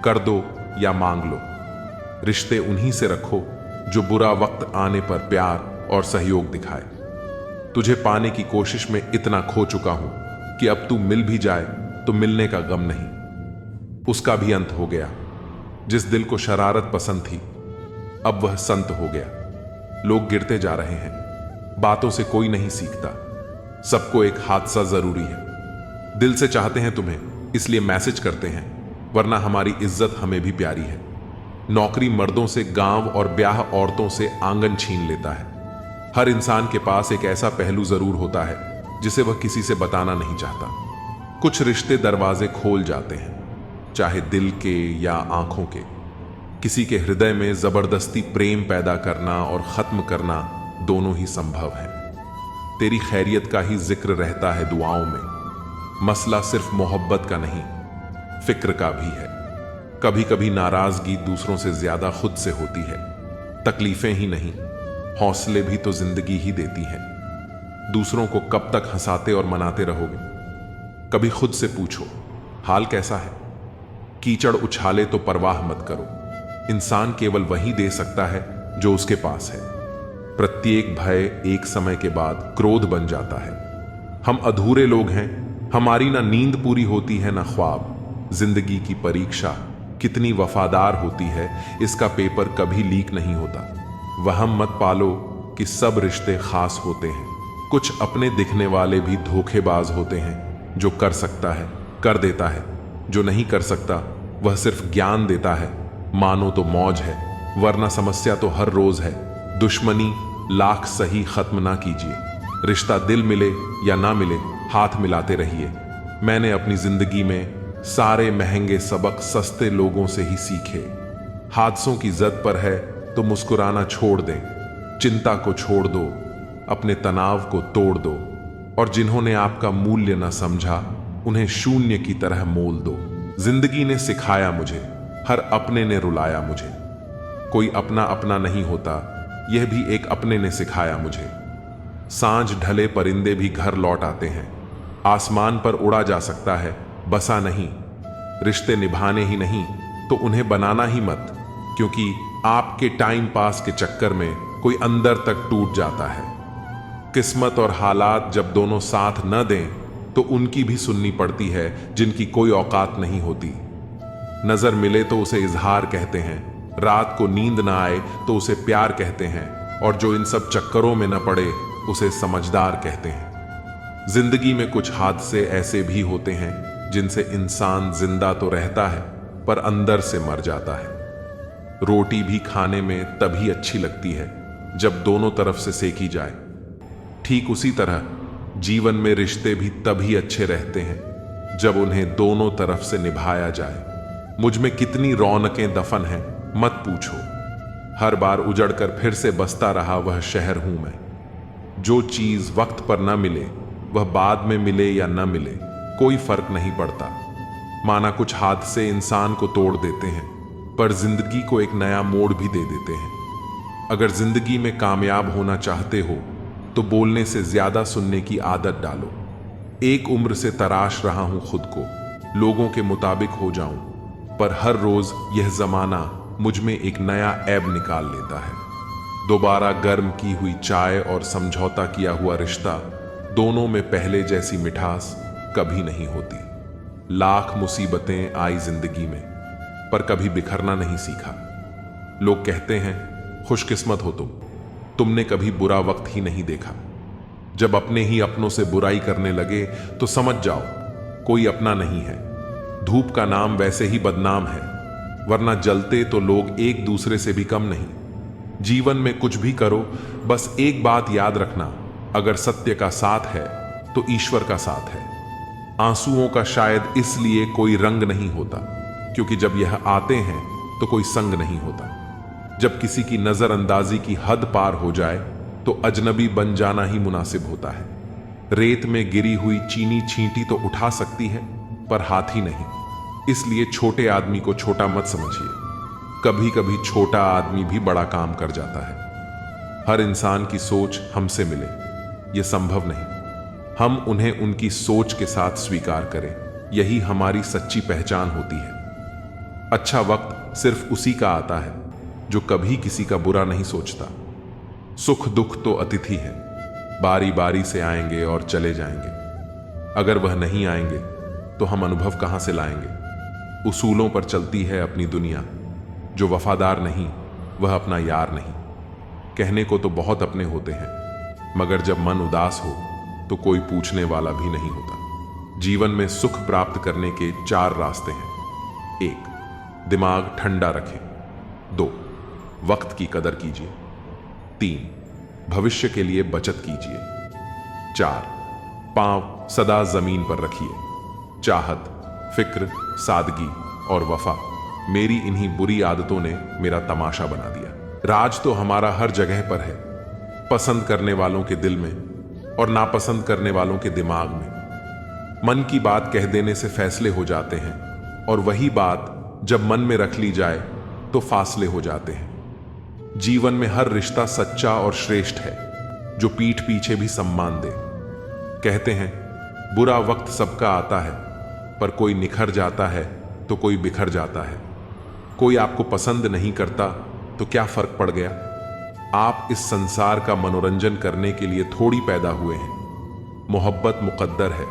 S2: कर दो या मांग लो। रिश्ते उन्हीं से रखो जो बुरा वक्त आने पर प्यार और सहयोग दिखाए। तुझे पाने की कोशिश में इतना खो चुका हूं कि अब तू मिल भी जाए तो मिलने का गम नहीं। उसका भी अंत हो गया। जिस दिल को शरारत पसंद थी, अब वह संत हो गया। लोग गिरते जा रहे हैं। बातों से कोई नहीं सीखता। सबको एक हादसा जरूरी है। दिल से चाहते हैं तुम्हें, इसलिए मैसेज करते हैं, वरना हमारी इज्जत हमें भी प्यारी है। नौकरी मर्दों से गांव और ब्याह औरतों से आंगन छीन लेता है। हर इंसान के पास एक ऐसा पहलू जरूर होता है जिसे वह किसी से बताना नहीं चाहता। कुछ रिश्ते दरवाजे खोल जाते हैं, चाहे दिल के या आंखों के। किसी के हृदय में जबरदस्ती प्रेम पैदा करना और खत्म करना दोनों ही संभव है। तेरी खैरियत का ही जिक्र रहता है दुआओं में। मसला सिर्फ मोहब्बत का नहीं, फिक्र का भी है। कभी कभी नाराजगी दूसरों से ज्यादा खुद से होती है। तकलीफें ही नहीं, हौसले भी तो जिंदगी ही देती है। दूसरों को कब तक हंसाते और मनाते रहोगे? कभी खुद से पूछो, हाल कैसा है? कीचड़ उछाले तो परवाह मत करो। इंसान केवल वही दे सकता है जो उसके पास है। प्रत्येक भय एक समय के बाद क्रोध बन जाता है। हम अधूरे लोग हैं, हमारी ना नींद पूरी होती है ना ख्वाब। जिंदगी की परीक्षा कितनी वफादार होती है, इसका पेपर कभी लीक नहीं होता। वहम मत पालो कि सब रिश्ते खास होते हैं। कुछ अपने दिखने वाले भी धोखेबाज होते हैं। जो कर सकता है कर देता है, जो नहीं कर सकता वह सिर्फ ज्ञान देता है। मानो तो मौज है, वरना समस्या तो हर रोज है। दुश्मनी लाख सही खत्म ना कीजिए। रिश्ता दिल मिले या ना मिले, हाथ मिलाते रहिए। मैंने अपनी जिंदगी में सारे महंगे सबक सस्ते लोगों से ही सीखे। हादसों की जद पर है तो मुस्कुराना छोड़ दें। चिंता को छोड़ दो, अपने तनाव को तोड़ दो। और जिन्होंने आपका मूल्य न समझा, उन्हें शून्य की तरह मोल दो। जिंदगी ने सिखाया मुझे, हर अपने ने रुलाया मुझे। कोई अपना अपना नहीं होता, यह भी एक अपने ने सिखाया मुझे। सांझ ढले परिंदे भी घर लौट आते हैं। आसमान पर उड़ा जा सकता है, बसा नहीं। रिश्ते निभाने ही नहीं तो उन्हें बनाना ही मत, क्योंकि आपके टाइम पास के चक्कर में कोई अंदर तक टूट जाता है। किस्मत और हालात जब दोनों साथ न दें तो उनकी भी सुननी पड़ती है जिनकी कोई औकात नहीं होती। नजर मिले तो उसे इजहार कहते हैं, रात को नींद ना आए तो उसे प्यार कहते हैं, और जो इन सब चक्करों में न पड़े उसे समझदार कहते हैं। जिंदगी में कुछ हादसे ऐसे भी होते हैं जिनसे इंसान जिंदा तो रहता है पर अंदर से मर जाता है। रोटी भी खाने में तभी अच्छी लगती है जब दोनों तरफ से सेकी जाए। ठीक उसी तरह जीवन में रिश्ते भी तभी अच्छे रहते हैं जब उन्हें दोनों तरफ से निभाया जाए। मुझ में कितनी रौनकें दफन हैं मत पूछो। हर बार उजड़कर फिर से बसता रहा वह शहर हूं मैं। जो चीज वक्त पर न मिले वह बाद में मिले या न मिले, कोई फर्क नहीं पड़ता। माना कुछ हादसे इंसान को तोड़ देते हैं, पर जिंदगी को एक नया मोड़ भी दे देते हैं। अगर जिंदगी में कामयाब होना चाहते हो तो बोलने से ज्यादा सुनने की आदत डालो। एक उम्र से तराश रहा हूं खुद को, लोगों के मुताबिक हो जाऊं, पर हर रोज यह जमाना मुझ में एक नया ऐब निकाल लेता है। दोबारा गर्म की हुई चाय और समझौता किया हुआ रिश्ता, दोनों में पहले जैसी मिठास कभी नहीं होती। लाख मुसीबतें आई जिंदगी में, पर कभी बिखरना नहीं सीखा। लोग कहते हैं खुशकिस्मत हो तुमने कभी बुरा वक्त ही नहीं देखा। जब अपने ही अपनों से बुराई करने लगे तो समझ जाओ कोई अपना नहीं है। धूप का नाम वैसे ही बदनाम है, वरना जलते तो लोग एक दूसरे से भी कम नहीं। जीवन में कुछ भी करो, बस एक बात याद रखना, अगर सत्य का साथ है तो ईश्वर का साथ है। आंसुओं का शायद इसलिए कोई रंग नहीं होता क्योंकि जब यह आते हैं तो कोई संग नहीं होता। जब किसी की नजरअंदाजी की हद पार हो जाए तो अजनबी बन जाना ही मुनासिब होता है। रेत में गिरी हुई चीनी छींटी तो उठा सकती है, पर हाथी नहीं। इसलिए छोटे आदमी को छोटा मत समझिए। कभी कभी छोटा आदमी भी बड़ा काम कर जाता है। हर इंसान की सोच हमसे मिले, यह संभव नहीं। हम उन्हें उनकी सोच के साथ स्वीकार करें, यही हमारी सच्ची पहचान होती है। अच्छा वक्त सिर्फ उसी का आता है जो कभी किसी का बुरा नहीं सोचता। सुख दुख तो अतिथि है, बारी बारी से आएंगे और चले जाएंगे। अगर वह नहीं आएंगे तो हम अनुभव कहां से लाएंगे। उसूलों पर चलती है अपनी दुनिया, जो वफादार नहीं वह अपना यार नहीं। कहने को तो बहुत अपने होते हैं, मगर जब मन उदास हो तो कोई पूछने वाला भी नहीं होता। जीवन में सुख प्राप्त करने के 4 रास्ते हैं। 1. दिमाग ठंडा रखें। 2. वक्त की कदर कीजिए। 3. भविष्य के लिए बचत कीजिए। 4. पांव सदा जमीन पर रखिए। चाहत, फिक्र, सादगी और वफा, मेरी इन्हीं बुरी आदतों ने मेरा तमाशा बना दिया। राज तो हमारा हर जगह पर है, पसंद करने वालों के दिल में और नापसंद करने वालों के दिमाग में। मन की बात कह देने से फैसले हो जाते हैं और वही बात जब मन में रख ली जाए तो फासले हो जाते हैं। जीवन में हर रिश्ता सच्चा और श्रेष्ठ है जो पीठ पीछे भी सम्मान दे। कहते हैं बुरा वक्त सबका आता है, पर कोई निखर जाता है तो कोई बिखर जाता है। कोई आपको पसंद नहीं करता तो क्या फर्क पड़ गया? आप इस संसार का मनोरंजन करने के लिए थोड़ी पैदा हुए हैं। मोहब्बत मुकद्दर है,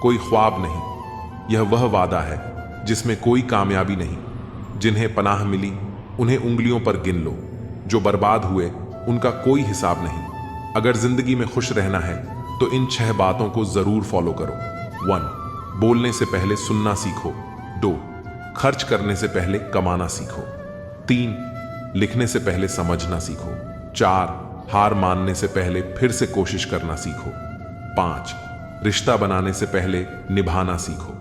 S2: कोई ख्वाब नहीं। यह वह वादा है जिसमें कोई कामयाबी नहीं। जिन्हें पनाह मिली उन्हें उंगलियों पर गिन लो, जो बर्बाद हुए उनका कोई हिसाब नहीं। अगर जिंदगी में खुश रहना है तो इन 6 बातों को जरूर फॉलो करो। 1. बोलने से पहले सुनना सीखो। 2. खर्च करने से पहले कमाना सीखो। 3. लिखने से पहले समझना सीखो। 4. हार मानने से पहले फिर से कोशिश करना सीखो। 5. रिश्ता बनाने से पहले निभाना सीखो।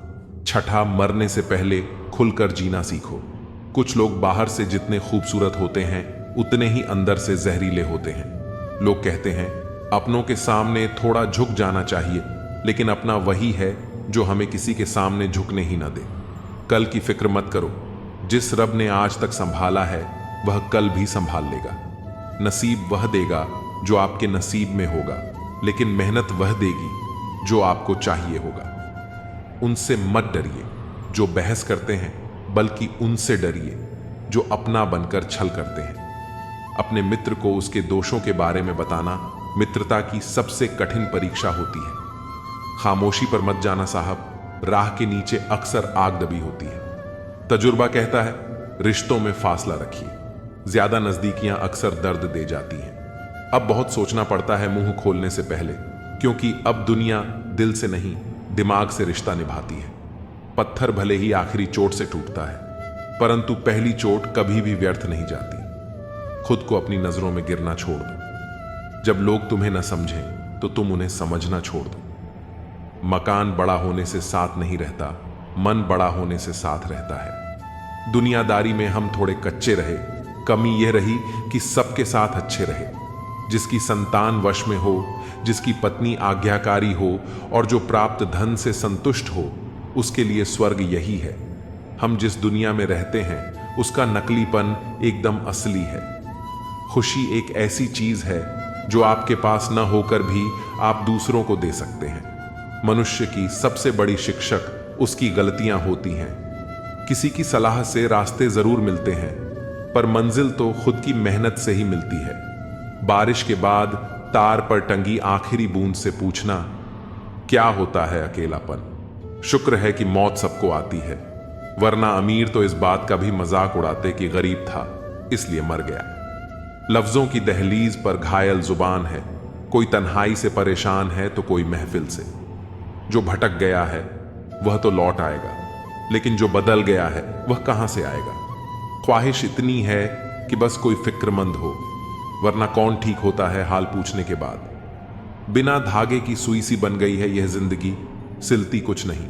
S2: 6. मरने से पहले खुलकर जीना सीखो। कुछ लोग बाहर से जितने खूबसूरत होते हैं उतने ही अंदर से जहरीले होते हैं। लोग कहते हैं अपनों के सामने थोड़ा झुक जाना चाहिए, लेकिन अपना वही है जो हमें किसी के सामने झुकने ही ना दे। कल की फिक्र मत करो, जिस रब ने आज तक संभाला है वह कल भी संभाल लेगा। नसीब वह देगा जो आपके नसीब में होगा, लेकिन मेहनत वह देगी जो आपको चाहिए होगा। उनसे मत डरिए जो बहस करते हैं, बल्कि उनसे डरिए जो अपना बनकर छल करते हैं। अपने मित्र को उसके दोषों के बारे में बताना मित्रता की सबसे कठिन परीक्षा होती है। खामोशी पर मत जाना साहब, राह के नीचे अक्सर आग दबी होती है। तजुर्बा कहता है रिश्तों में फासला रखिए, ज्यादा नजदीकियां अक्सर दर्द दे जाती हैं। अब बहुत सोचना पड़ता है मुंह खोलने से पहले, क्योंकि अब दुनिया दिल से नहीं दिमाग से रिश्ता निभाती है। पत्थर भले ही आखिरी चोट से टूटता है, परंतु पहली चोट कभी भी व्यर्थ नहीं जाती। खुद को अपनी नजरों में गिरना छोड़ दो। जब लोग तुम्हें न समझें तो तुम उन्हें समझना छोड़ दो। मकान बड़ा होने से साथ नहीं रहता, मन बड़ा होने से साथ रहता है। दुनियादारी में हम थोड़े कच्चे रहे, कमी यह रही कि सबके साथ अच्छे रहे। जिसकी संतान वश में हो, जिसकी पत्नी आज्ञाकारी हो और जो प्राप्त धन से संतुष्ट हो, उसके लिए स्वर्ग यही है। हम जिस दुनिया में रहते हैं उसका नकलीपन एकदम असली है। खुशी एक ऐसी चीज है जो आपके पास न होकर भी आप दूसरों को दे सकते हैं। मनुष्य की सबसे बड़ी शिक्षक उसकी गलतियां होती हैं। किसी की सलाह से रास्ते जरूर मिलते हैं, पर मंजिल तो खुद की मेहनत से ही मिलती है। बारिश के बाद तार पर टंगी आखिरी बूंद से पूछना क्या होता है अकेलापन। शुक्र है कि मौत सबको आती है, वरना अमीर तो इस बात का भी मजाक उड़ाते कि गरीब था इसलिए मर गया। लफ्जों की दहलीज पर घायल जुबान है, कोई तन्हाई से परेशान है तो कोई महफिल से। जो भटक गया है वह तो लौट आएगा, लेकिन जो बदल गया है वह कहां से आएगा। ख्वाहिश इतनी है कि बस कोई फिक्रमंद हो, वरना कौन ठीक होता है हाल पूछने के बाद। बिना धागे की सुई सी बन गई है यह जिंदगी, सिलती कुछ नहीं,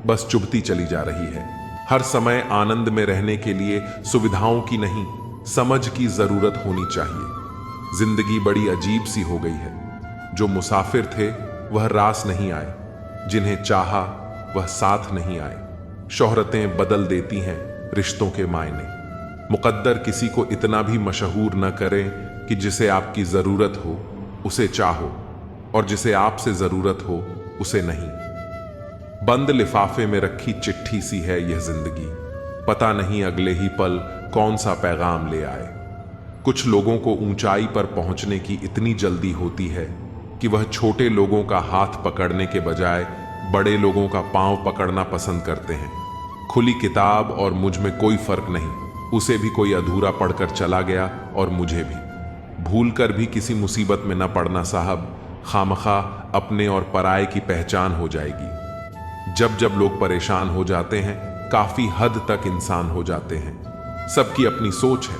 S2: बस चुभती चली जा रही है। हर समय आनंद में रहने के लिए सुविधाओं की नहीं, समझ की जरूरत होनी चाहिए। जिंदगी बड़ी अजीब सी हो गई है। जो मुसाफिर थे वह रास नहीं आए, जिन्हें चाहा वह साथ नहीं आए। शोहरतें बदल देती हैं रिश्तों के मायने। मुकद्दर किसी को इतना भी मशहूर न करें कि जिसे आपकी जरूरत हो उसे चाहो, और जिसे आपसे जरूरत हो उसे नहीं। बंद लिफाफे में रखी चिट्ठी सी है यह जिंदगी, पता नहीं अगले ही पल कौन सा पैगाम ले आए। कुछ लोगों को ऊंचाई पर पहुंचने की इतनी जल्दी होती है कि वह छोटे लोगों का हाथ पकड़ने के बजाय बड़े लोगों का पांव पकड़ना पसंद करते हैं। खुली किताब और मुझ में कोई फर्क नहीं, उसे भी कोई अधूरा पढ़कर चला गया और मुझे भी। भूल कर भी किसी मुसीबत में न पड़ना साहब, खामखा अपने और पराये की पहचान हो जाएगी। जब जब लोग परेशान हो जाते हैं काफी हद तक इंसान हो जाते हैं। सबकी अपनी सोच है।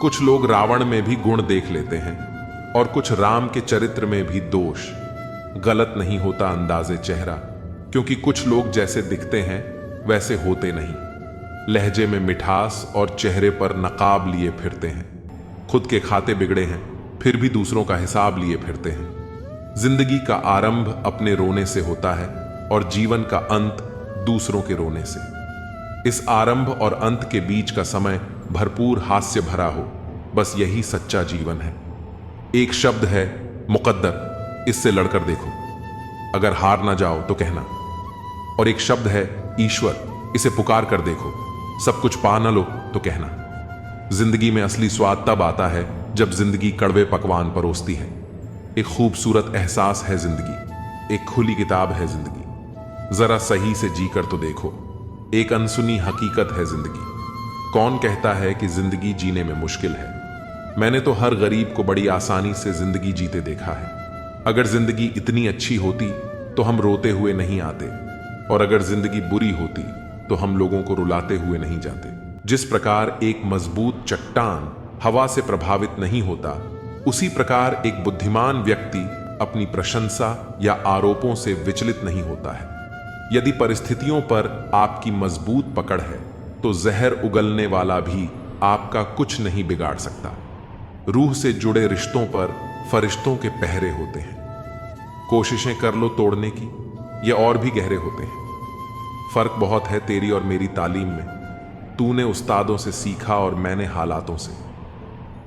S2: कुछ लोग रावण में भी गुण देख लेते हैं और कुछ राम के चरित्र में भी दोष। गलत नहीं होता अंदाजे चेहरा, क्योंकि कुछ लोग जैसे दिखते हैं वैसे होते नहीं। लहजे में मिठास और चेहरे पर नकाब लिए फिरते हैं। खुद के खाते बिगड़े हैं, फिर भी दूसरों का हिसाब लिए फिरते हैं। जिंदगी का आरंभ अपने रोने से होता है और जीवन का अंत दूसरों के रोने से। इस आरंभ और अंत के बीच का समय भरपूर हास्य भरा हो, बस यही सच्चा जीवन है। एक शब्द है मुकद्दर, इससे लड़कर देखो, अगर हार ना जाओ तो कहना। और एक शब्द है ईश्वर, इसे पुकार कर देखो, सब कुछ पा ना लो तो कहना। जिंदगी में असली स्वाद तब आता है जब जिंदगी कड़वे पकवान परोसती है। एक खूबसूरत एहसास है जिंदगी, एक खुली किताब है जिंदगी, जरा सही से जी कर तो देखो। एक अनसुनी हकीकत है जिंदगी। कौन कहता है कि जिंदगी जीने में मुश्किल है? मैंने तो हर गरीब को बड़ी आसानी से जिंदगी जीते देखा है। अगर जिंदगी इतनी अच्छी होती तो हम रोते हुए नहीं आते, और अगर जिंदगी बुरी होती तो हम लोगों को रुलाते हुए नहीं जाते। जिस प्रकार एक मजबूत चट्टान हवा से प्रभावित नहीं होता, उसी प्रकार एक बुद्धिमान व्यक्ति अपनी प्रशंसा या आरोपों से विचलित नहीं होता है। यदि परिस्थितियों पर आपकी मजबूत पकड़ है तो जहर उगलने वाला भी आपका कुछ नहीं बिगाड़ सकता। रूह से जुड़े रिश्तों पर फरिश्तों के पहरे होते हैं। कोशिशें कर लो तोड़ने की, ये और भी गहरे होते हैं। फर्क बहुत है तेरी और मेरी तालीम में। तूने उस्तादों से सीखा और मैंने हालातों से।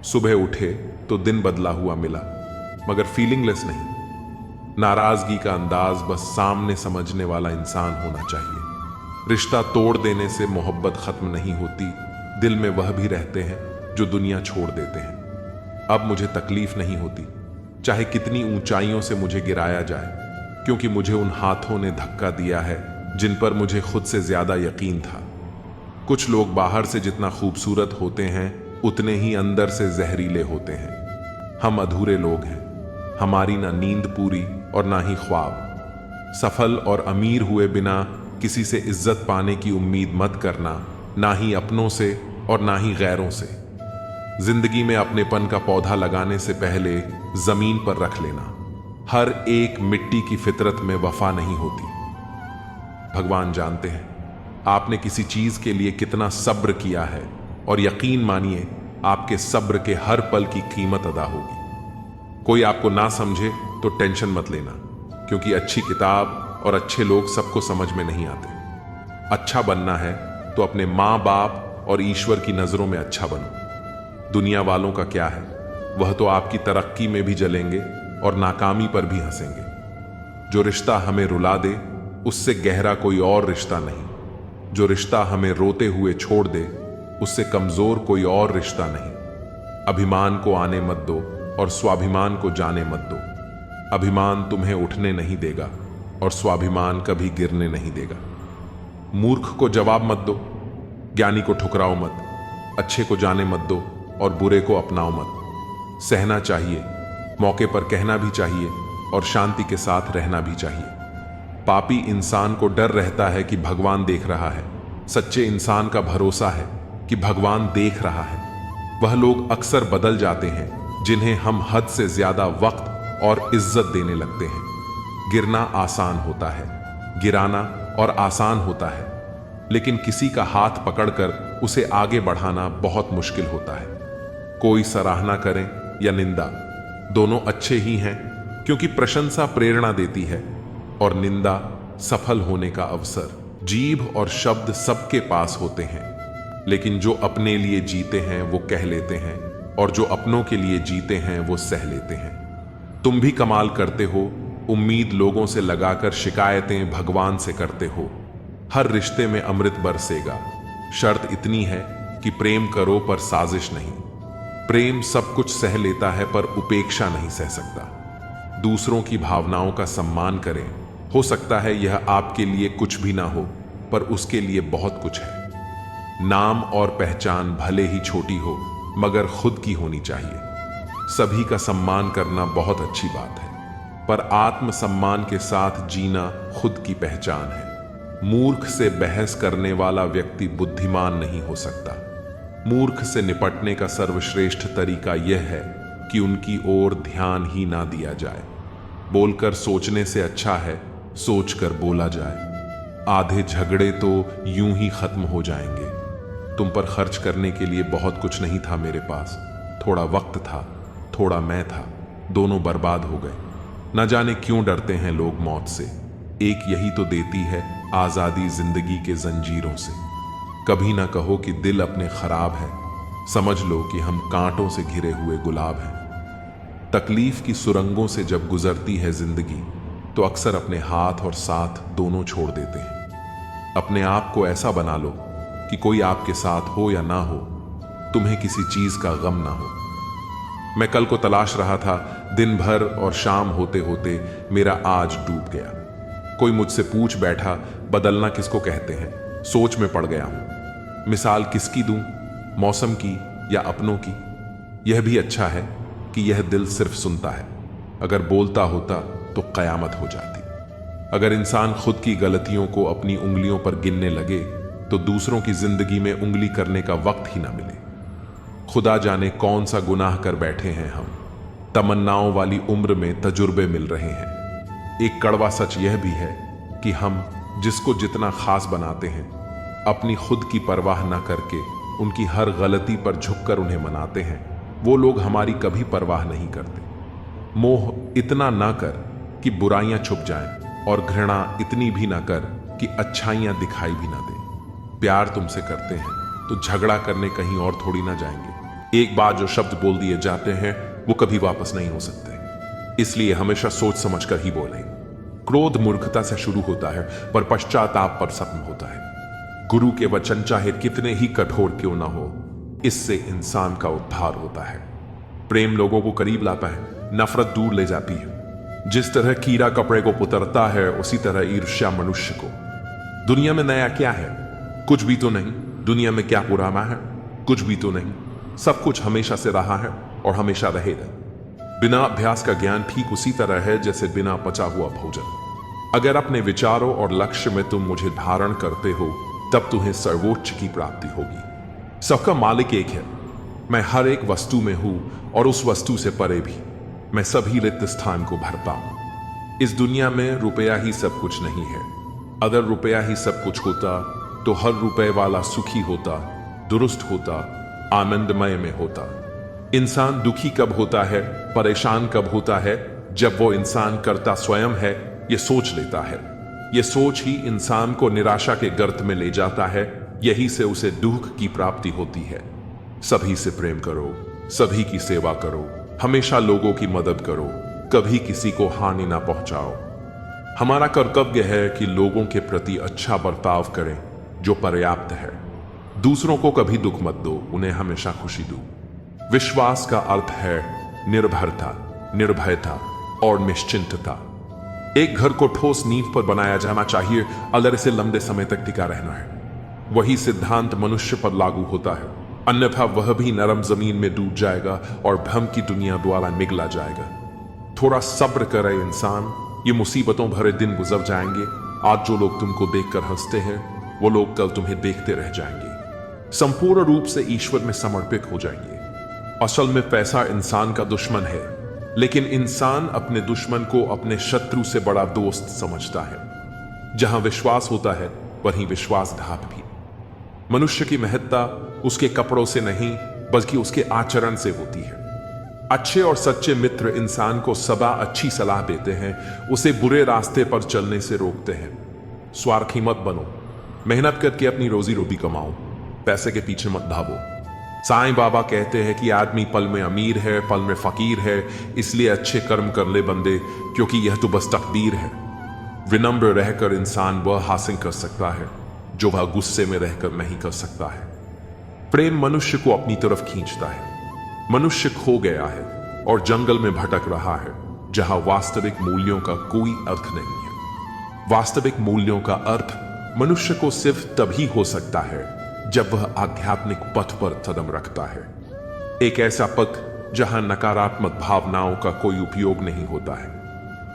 S2: सुबह उठे तो दिन बदला हुआ मिला, मगर फीलिंगलेस नहीं। नाराजगी का अंदाज बस सामने समझने वाला इंसान होना चाहिए। रिश्ता तोड़ देने से मोहब्बत खत्म नहीं होती, दिल में वह भी रहते हैं जो दुनिया छोड़ देते हैं। अब मुझे तकलीफ नहीं होती, चाहे कितनी ऊंचाइयों से मुझे गिराया जाए, क्योंकि मुझे उन हाथों ने धक्का दिया है जिन पर मुझे खुद से ज्यादा यकीन था। कुछ लोग बाहर से जितना खूबसूरत होते हैं उतने ही अंदर से जहरीले होते हैं। हम अधूरे लोग हैं, हमारी ना नींद पूरी और ना ही ख्वाब। सफल और अमीर हुए बिना किसी से इज्जत पाने की उम्मीद मत करना, ना ही अपनों से और ना ही गैरों से। जिंदगी में अपनेपन का पौधा लगाने से पहले जमीन पर रख लेना। हर एक मिट्टी की फितरत में वफा नहीं होती। भगवान जानते हैं आपने किसी चीज के लिए कितना सब्र किया है, और यकीन मानिए आपके सब्र के हर पल की कीमत अदा होगी। कोई आपको ना समझे तो टेंशन मत लेना, क्योंकि अच्छी किताब और अच्छे लोग सबको समझ में नहीं आते। अच्छा बनना है तो अपने माँ बाप और ईश्वर की नजरों में अच्छा बनो। दुनिया वालों का क्या है, वह तो आपकी तरक्की में भी जलेंगे और नाकामी पर भी हंसेंगे। जो रिश्ता हमें रुला दे उससे गहरा कोई और रिश्ता नहीं। जो रिश्ता हमें रोते हुए छोड़ दे उससे कमजोर कोई और रिश्ता नहीं। अभिमान को आने मत दो और स्वाभिमान को जाने मत दो। अभिमान तुम्हें उठने नहीं देगा और स्वाभिमान कभी गिरने नहीं देगा। मूर्ख को जवाब मत दो, ज्ञानी को ठुकराओ मत, अच्छे को जाने मत दो और बुरे को अपनाओ मत। सहना चाहिए, मौके पर कहना भी चाहिए और शांति के साथ रहना भी चाहिए। पापी इंसान को डर रहता है कि भगवान देख रहा है। सच्चे इंसान का भरोसा है कि भगवान देख रहा है। वह लोग अक्सर बदल जाते हैं जिन्हें हम हद से ज्यादा वक्त और इज्जत देने लगते हैं। गिरना आसान होता है, गिराना और आसान होता है, लेकिन किसी का हाथ पकड़कर उसे आगे बढ़ाना बहुत मुश्किल होता है। कोई सराहना करें या निंदा, दोनों अच्छे ही हैं, क्योंकि प्रशंसा प्रेरणा देती है और निंदा सफल होने का अवसर। जीभ और शब्द सबके पास होते हैं, लेकिन जो अपने लिए जीते हैं वो कह लेते हैं, और जो अपनों के लिए जीते हैं वो सह लेते हैं। तुम भी कमाल करते हो, उम्मीद लोगों से लगाकर शिकायतें भगवान से करते हो। हर रिश्ते में अमृत बरसेगा, शर्त इतनी है कि प्रेम करो पर साजिश नहीं। प्रेम सब कुछ सह लेता है पर उपेक्षा नहीं सह सकता। दूसरों की भावनाओं का सम्मान करें। हो सकता है यह आपके लिए कुछ भी ना हो, पर उसके लिए बहुत कुछ है। नाम और पहचान भले ही छोटी हो, मगर खुद की होनी चाहिए। सभी का सम्मान करना बहुत अच्छी बात है, पर आत्मसम्मान के साथ जीना खुद की पहचान है। मूर्ख से बहस करने वाला व्यक्ति बुद्धिमान नहीं हो सकता। मूर्ख से निपटने का सर्वश्रेष्ठ तरीका यह है कि उनकी ओर ध्यान ही ना दिया जाए। बोलकर सोचने से अच्छा है सोचकर बोला जाए। आधे झगड़े तो यूं ही खत्म हो जाएंगे। तुम पर खर्च करने के लिए बहुत कुछ नहीं था मेरे पास। थोड़ा वक्त था, थोड़ा मैं था, दोनों बर्बाद हो गए। न जाने क्यों डरते हैं लोग मौत से। एक यही तो देती है आजादी जिंदगी के जंजीरों से। कभी ना कहो कि दिल अपने खराब है, समझ लो कि हम कांटों से घिरे हुए गुलाब हैं। तकलीफ की सुरंगों से जब गुजरती है जिंदगी तो अक्सर अपने हाथ और साथ दोनों छोड़ देते हैं। अपने आप को ऐसा बना लो कि कोई आपके साथ हो या ना हो, तुम्हें किसी चीज का गम ना हो। मैं कल को तलाश रहा था, दिन भर और शाम होते होते मेरा आज डूब गया। कोई मुझसे पूछ बैठा, बदलना किसको कहते हैं? सोच में पड़ गया हूं। मिसाल किसकी दूं, मौसम की या अपनों की? यह भी अच्छा है कि यह दिल सिर्फ सुनता है। अगर बोलता होता तो कयामत हो जाती। अगर इंसान खुद की गलतियों को अपनी उंगलियों पर गिनने लगे तो दूसरों की जिंदगी में उंगली करने का वक्त ही ना मिले। खुदा जाने कौन सा गुनाह कर बैठे हैं हम। तमन्नाओं वाली उम्र में तजुर्बे मिल रहे हैं। एक कड़वा सच यह भी है कि हम जिसको जितना खास बनाते हैं, अपनी खुद की परवाह न करके उनकी हर गलती पर झुककर उन्हें मनाते हैं, वो लोग हमारी कभी परवाह नहीं करते। मोह इतना ना कर कि बुराइयां छुप जाएं, और घृणा इतनी भी ना कर कि अच्छाइयां दिखाई भी ना दें। प्यार तुमसे करते हैं तो झगड़ा करने कहीं और थोड़ी ना जाएंगे। एक बार जो शब्द बोल दिए जाते हैं वो कभी वापस नहीं हो सकते, इसलिए हमेशा सोच समझकर ही बोलें। क्रोध मूर्खता से शुरू होता है पर पश्चाताप पर खत्म होता है। गुरु के वचन चाहे कितने ही कठोर क्यों ना हो, इससे इंसान का उद्धार होता है। प्रेम लोगों को करीब लाता है, नफरत दूर ले जाती है। जिस तरह कीड़ा कपड़े को पुतरता है, उसी तरह ईर्ष्या मनुष्य को। दुनिया में नया क्या है? कुछ भी तो नहीं। दुनिया में क्या पुराना है? कुछ भी तो नहीं। सब कुछ हमेशा से रहा है और हमेशा रहेगा। बिना अभ्यास का ज्ञान ठीक उसी तरह है जैसे बिना पचा हुआ भोजन। अगर अपने विचारों और लक्ष्य में तुम मुझे धारण करते हो, तब तुम्हें सर्वोच्च की प्राप्ति होगी। सबका मालिक एक है। मैं हर एक वस्तु में हूं और उस वस्तु से परे भी। मैं सभी रिक्त स्थान को भरता हूं। इस दुनिया में रुपया ही सब कुछ नहीं है। अगर रुपया ही सब कुछ होता तो हर रुपए वाला सुखी होता, दुरुस्त होता, आनंदमय में होता। इंसान दुखी कब होता है, परेशान कब होता है? जब वो इंसान करता स्वयं है, ये सोच लेता है। ये सोच ही इंसान को निराशा के गर्त में ले जाता है। यही से उसे दुख की प्राप्ति होती है। सभी से प्रेम करो, सभी की सेवा करो, हमेशा लोगों की मदद करो, कभी किसी को हानि ना पहुंचाओ। हमारा कर्तव्य है कि लोगों के प्रति अच्छा बर्ताव करें जो पर्याप्त है। दूसरों को कभी दुख मत दो, उन्हें हमेशा खुशी दो। विश्वास का अर्थ है निर्भरता, निर्भयता और निश्चिंतता। एक घर को ठोस नींव पर बनाया जाना चाहिए अगर इसे लंबे समय तक टिका रहना है। वही सिद्धांत मनुष्य पर लागू होता है, अन्यथा वह भी नरम जमीन में डूब जाएगा और भ्रम की दुनिया द्वारा निगला जाएगा। थोड़ा सब्र करे इंसान, ये मुसीबतों भरे दिन गुजर जाएंगे। आज जो लोग तुमको देखकर हंसते हैं, वो लोग कल तुम्हें देखते रह जाएंगे। संपूर्ण रूप से ईश्वर में समर्पित हो जाएंगे। असल में पैसा इंसान का दुश्मन है, लेकिन इंसान अपने दुश्मन को अपने शत्रु से बड़ा दोस्त समझता है। जहां विश्वास होता है वहीं विश्वासघात भी। मनुष्य की महत्ता उसके कपड़ों से नहीं बल्कि उसके आचरण से होती है। अच्छे और सच्चे मित्र इंसान को सदा अच्छी सलाह देते हैं, उसे बुरे रास्ते पर चलने से रोकते हैं। स्वार्थी मत बनो, मेहनत करके अपनी रोजी रोटी कमाओ, पैसे के पीछे मत भागो। साईं बाबा कहते हैं कि आदमी पल में अमीर है, पल में फकीर है, इसलिए अच्छे कर्म कर ले बंदे, क्योंकि यह तो बस तकदीर है। विनम्र रहकर इंसान वह हासिल कर सकता है जो वह गुस्से में रहकर नहीं कर सकता है। प्रेम मनुष्य को अपनी तरफ खींचता है। मनुष्य खो गया है और जंगल में भटक रहा है जहां वास्तविक मूल्यों का कोई अर्थ नहीं है। वास्तविक मूल्यों का अर्थ मनुष्य को सिर्फ तभी हो सकता है जब वह आध्यात्मिक पथ पर कदम रखता है। एक ऐसा पथ जहां नकारात्मक भावनाओं का कोई उपयोग नहीं होता है।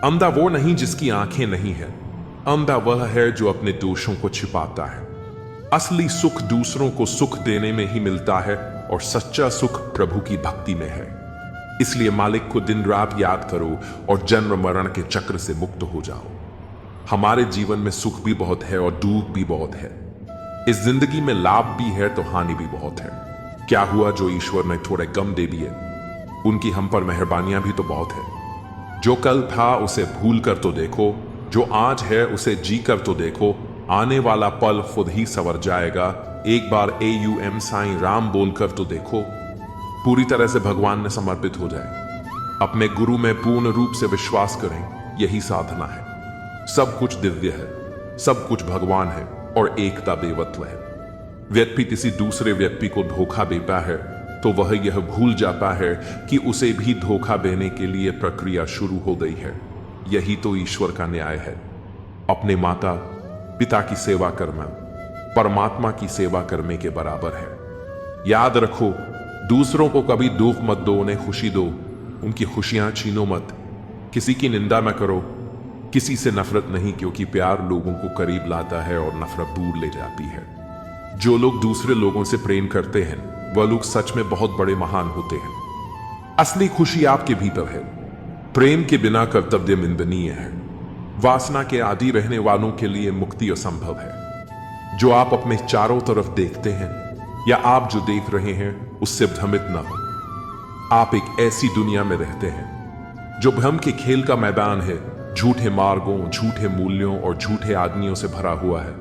S2: अंधा वो नहीं जिसकी आंखें नहीं है, अंधा वह है जो अपने दोषों को छिपाता है। असली सुख दूसरों को सुख देने में ही मिलता है और सच्चा सुख प्रभु की भक्ति में है। इसलिए मालिक को दिन रात याद करो और जन्म मरण के चक्र से मुक्त हो जाओ। हमारे जीवन में सुख भी बहुत है और दुख भी बहुत है। इस जिंदगी में लाभ भी है तो हानि भी बहुत है। क्या हुआ जो ईश्वर ने थोड़े गम दे दिए, उनकी हम पर मेहरबानियां भी तो बहुत है। जो कल था उसे भूल कर तो देखो, जो आज है उसे जी कर तो देखो, आने वाला पल खुद ही संवर जाएगा। एक बार AUM साईं राम बोलकर तो देखो। पूरी तरह से भगवान में समर्पित हो जाए, अपने गुरु में पूर्ण रूप से विश्वास करें, यही साधना है। सब कुछ दिव्य है, सब कुछ भगवान है और एकता देवत्व है। व्यक्ति किसी दूसरे व्यक्ति को धोखा देता है तो वह यह भूल जाता है कि उसे भी धोखा देने के लिए प्रक्रिया शुरू हो गई है। यही तो ईश्वर का न्याय है। अपने माता पिता की सेवा करना परमात्मा की सेवा करने के बराबर है। याद रखो, दूसरों को कभी दुख मत दो, उन्हें खुशी दो, उनकी खुशियां छीनो मत। किसी की निंदा न करो, किसी से नफरत नहीं, क्योंकि प्यार लोगों को करीब लाता है और नफरत दूर ले जाती है। जो लोग दूसरे लोगों से प्रेम करते हैं वह लोग सच में बहुत बड़े महान होते हैं। असली खुशी आपके भीतर है। प्रेम के बिना कर्तव्य निंदनीय है। वासना के आदि रहने वालों के लिए मुक्ति असंभव है। जो आप अपने चारों तरफ देखते हैं या आप जो देख रहे हैं उससे भ्रमित न हो। आप एक ऐसी दुनिया में रहते हैं जो भ्रम के खेल का मैदान है, झूठे मार्गों, झूठे मूल्यों और झूठे आदमियों से भरा हुआ है।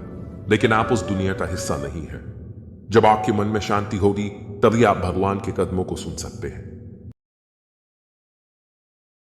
S2: लेकिन आप उस दुनिया का हिस्सा नहीं है। जब आपके मन में शांति होगी तभी आप भगवान के कदमों को सुन सकते हैं।